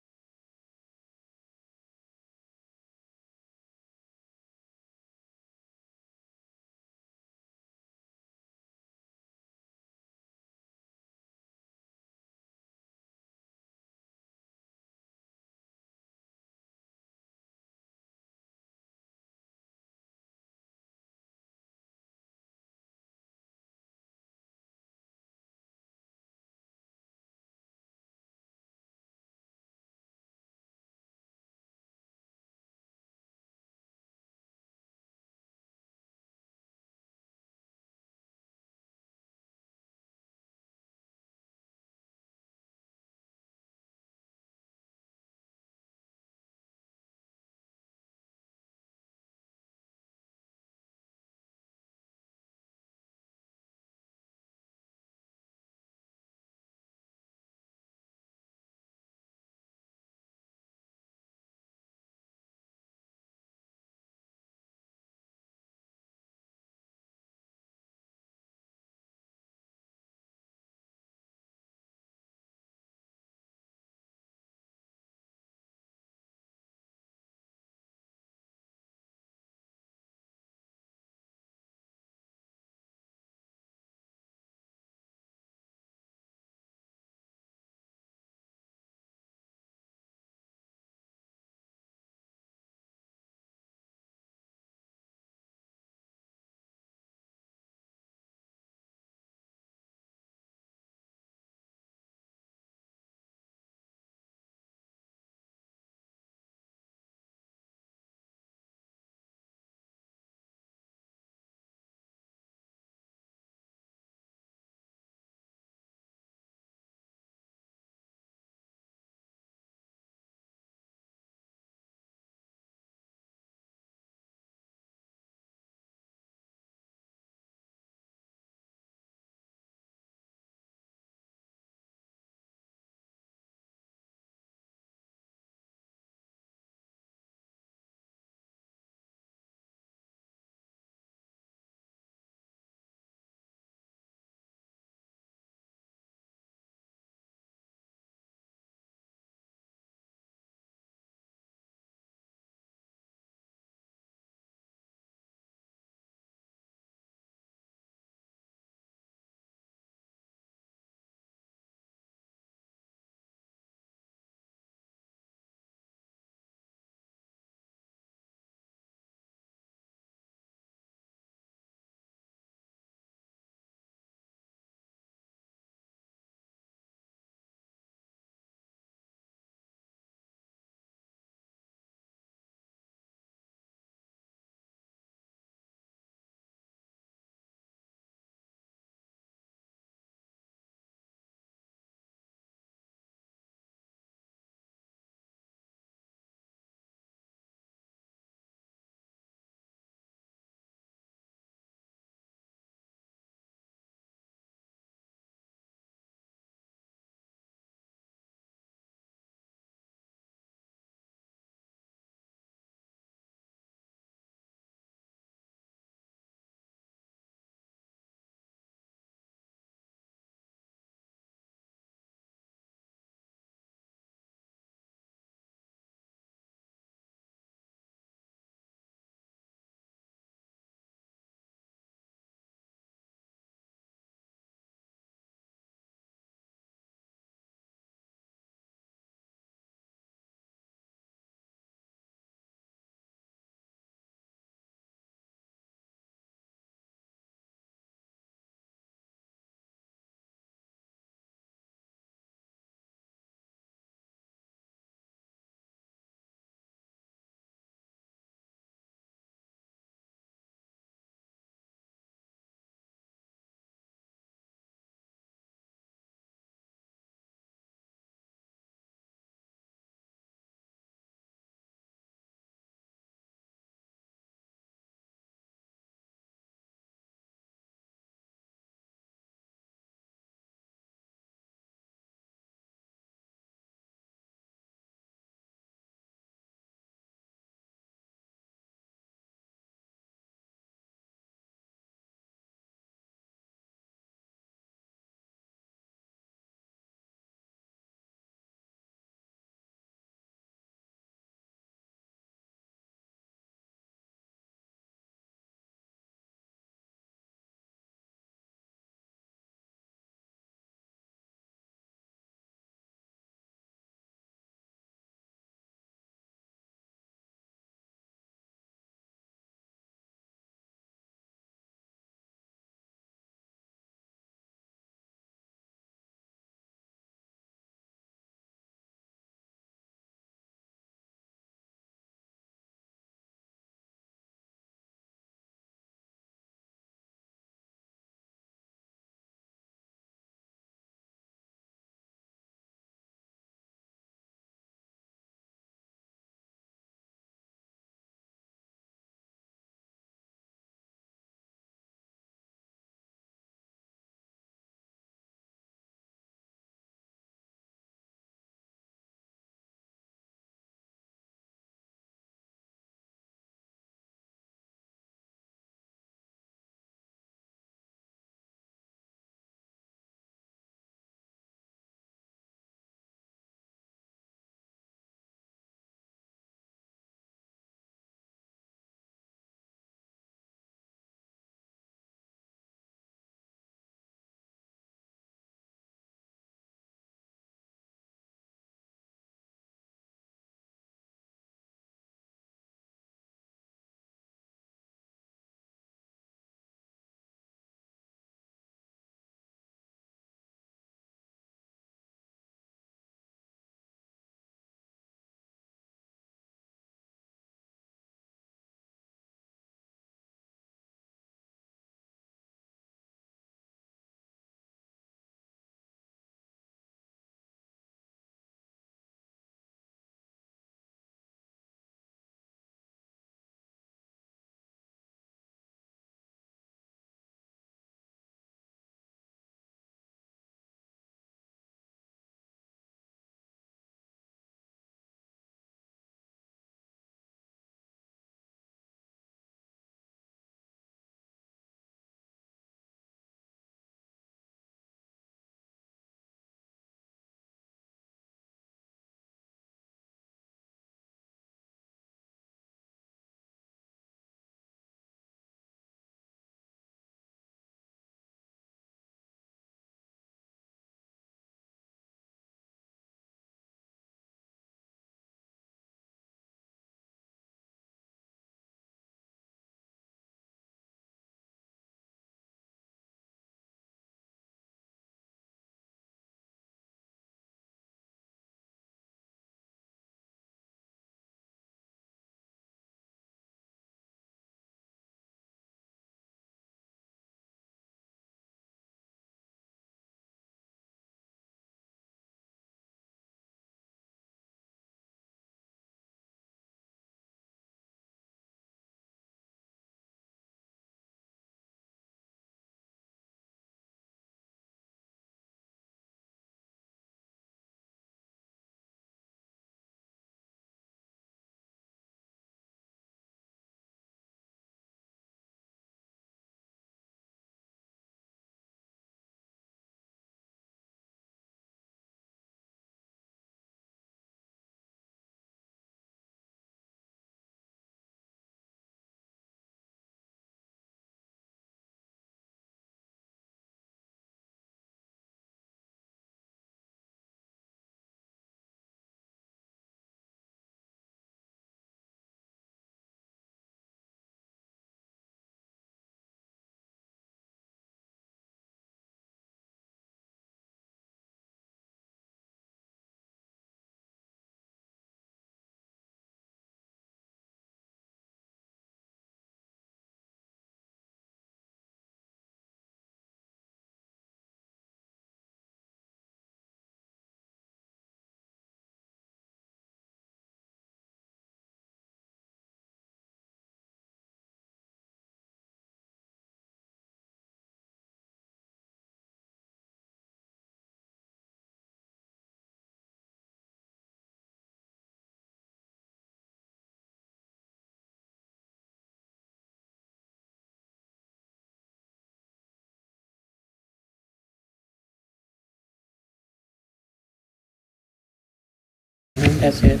That's it.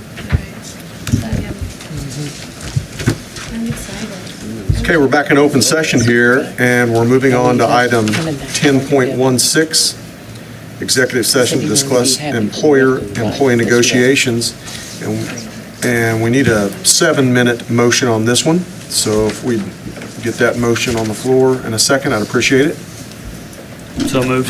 I'm excited. Okay, we're back in open session here, and we're moving on to item 10.16, executive session to discuss employer-employee negotiations. And we need a 7-minute motion on this one. So if we get that motion on the floor in a second, I'd appreciate it. So moved.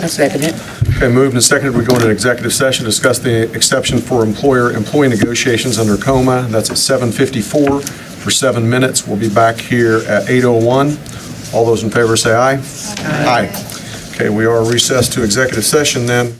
I second it. Okay, moved and seconded, we go into executive session, discuss the exception for employer-employee negotiations under COMA. That's at 7:54 for 7 minutes. We'll be back here at 8:01. All those in favor say aye. Aye. Okay, we are recessed to executive session then.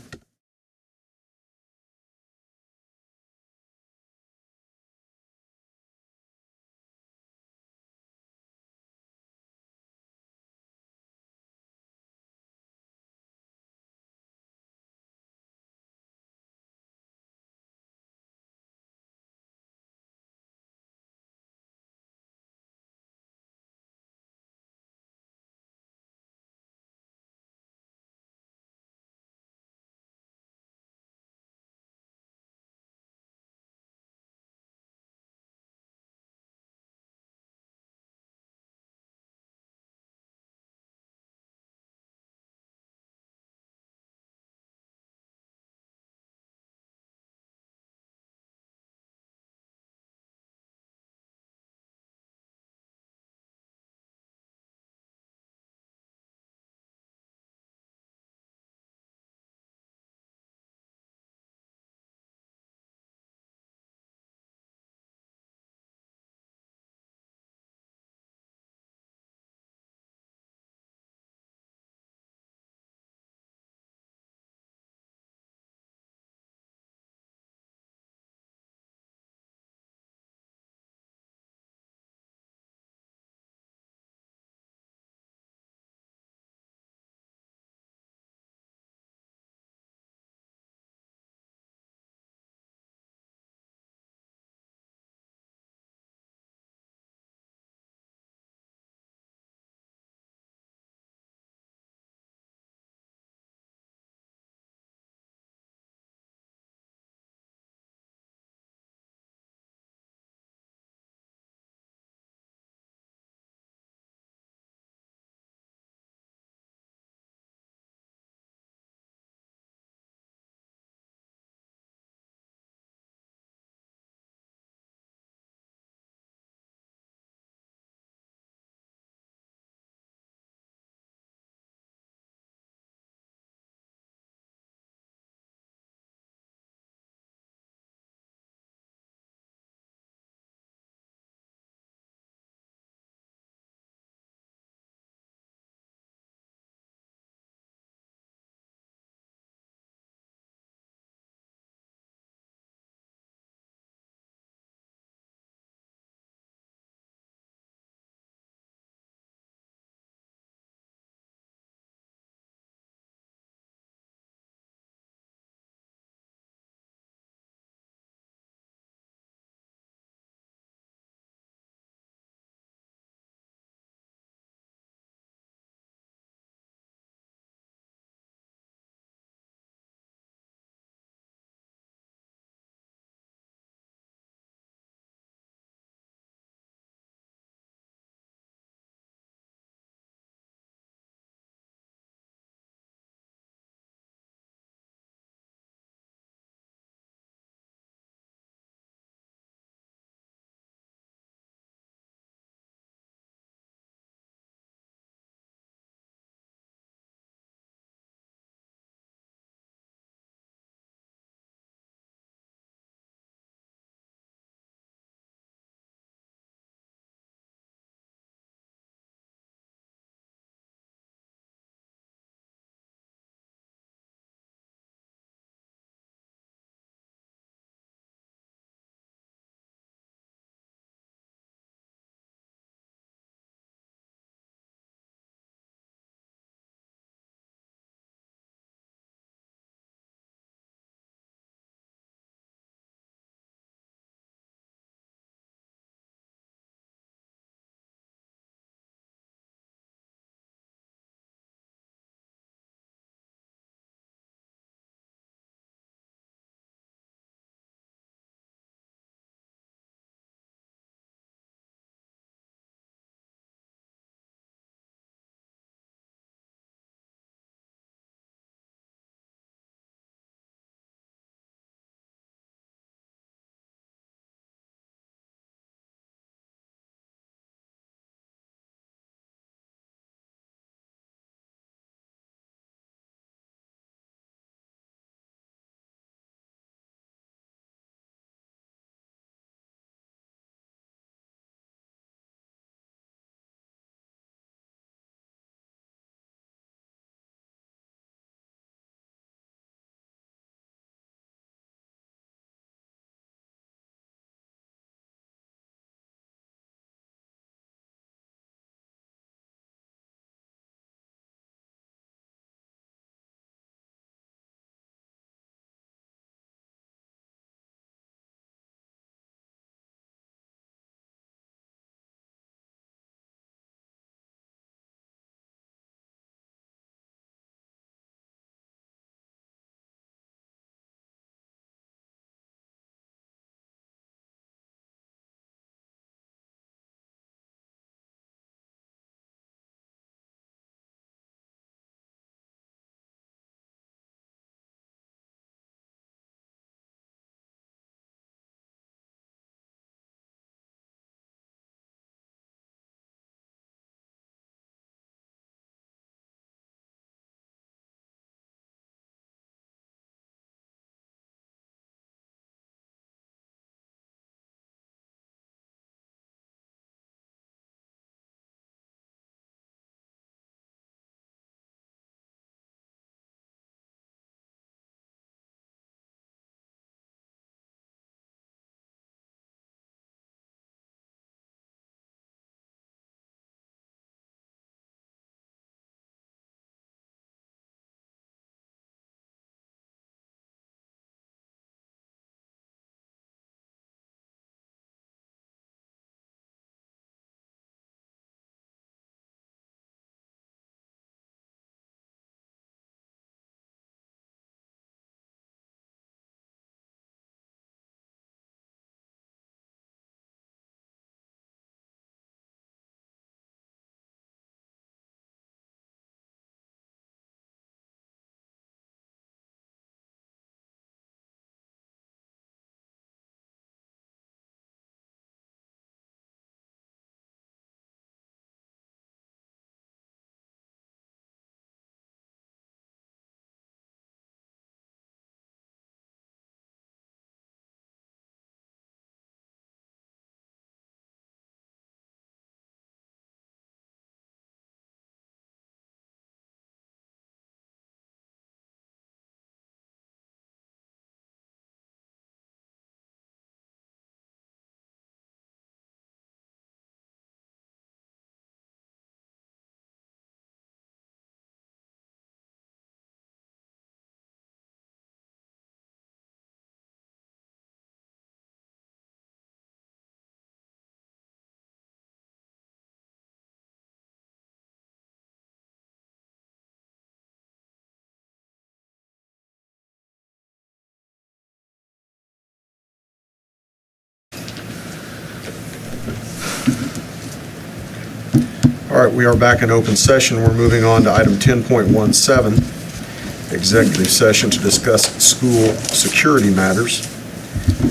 All right, we are back in open session. We're moving on to item 10.17, executive session to discuss school security matters.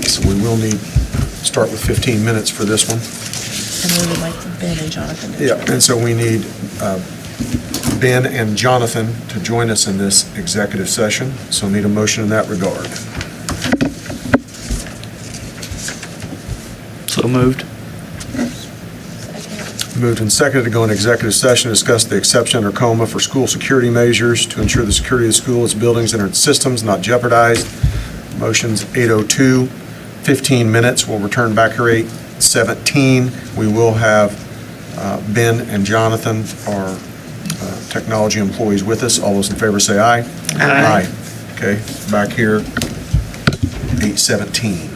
So we will need, start with 15 minutes for this one. And we would like Ben and Jonathan to Yeah, join. and so we need Ben and Jonathan to join us in this executive session. So need a motion in that regard. So moved. Moved and seconded to go into executive session to discuss the exception under coma for school security measures to ensure the security of the school, its buildings, and its systems not jeopardized. Motion's 8:02, 15 minutes. We'll return back here 8:17. We will have Ben and Jonathan, our technology employees, with us. All those in favor say aye. Aye. Okay, back here, 8:17.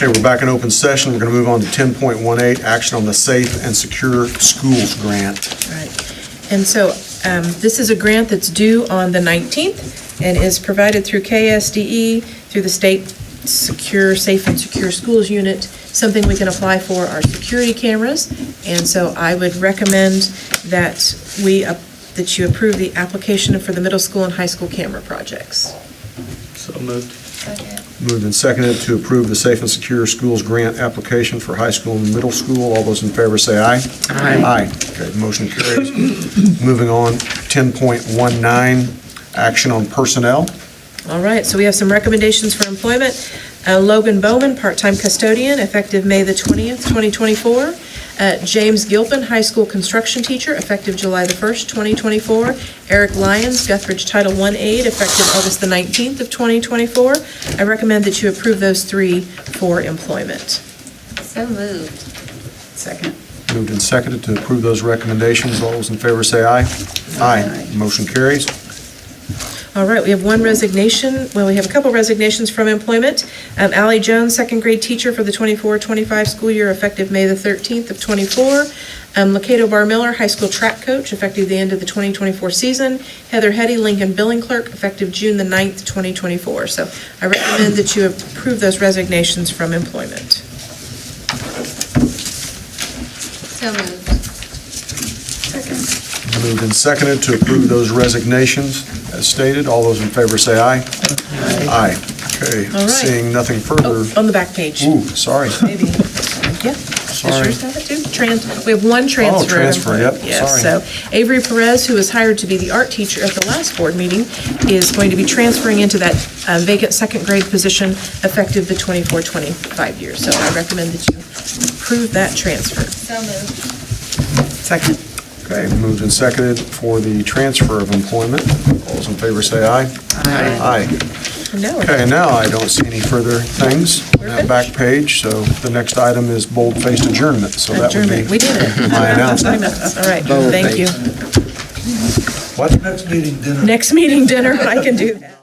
Okay, we're back in open session. We're going to move on to 10.18, action on the Safe and Secure Schools Grant. Right. And so this is a grant that's due on the 19th and is provided through KSDE, through the State Safe and Secure Schools Unit, something we can apply for our security cameras. And so I would recommend that that you approve the application for the middle school and high school camera projects. So moved. Second. Moved and seconded to approve the Safe and Secure Schools Grant application for high school and middle school. All those in favor say aye. Aye. Aye. Okay, motion carries. Moving on, 10.19, action on personnel. All right, so we have some recommendations for employment. Logan Bowman, part-time custodian, effective May the 20th, 2024. James Gilpin, high school construction teacher, effective July the 1st, 2024. Eric Lyons, Guthridge Title I aide, effective August the 19th of 2024. I recommend that you approve those three for employment. So moved. Second. Moved and seconded to approve those recommendations. All those in favor say aye. Aye. Motion carries. All right, we have one resignation. Well, we have a couple resignations from employment. Allie Jones, second grade teacher for the 24-25 school year, effective May the 13th of 24. Lakato Bar Miller, high school track coach, effective the end of the 2024 season. Heather Hetty, Lincoln billing clerk, effective June the 9th, 2024. So I recommend that you approve those resignations from employment. So moved. Moved and seconded to approve those resignations as stated. All those in favor say aye. Aye. Okay, All right. seeing nothing further. Oh, on the back page. Ooh, sorry. Maybe. Yeah. Sorry. Yours have it too? We have one transfer. transfer, yep, Yes, sorry. so Avery Perez, who was hired to be the art teacher at the last board meeting, is going to be transferring into that vacant second grade position effective the 24-25 year. So I recommend that you approve that transfer. So moved. Second. Okay, moved and seconded for the transfer of employment. All those in favor say aye. Aye. No. Okay, now I don't see any further things on that back page, so the next item is bold-faced adjournment. So that would Adjournment. We be did it. my announcement. All right, thank you. What? Next meeting dinner, I can do that.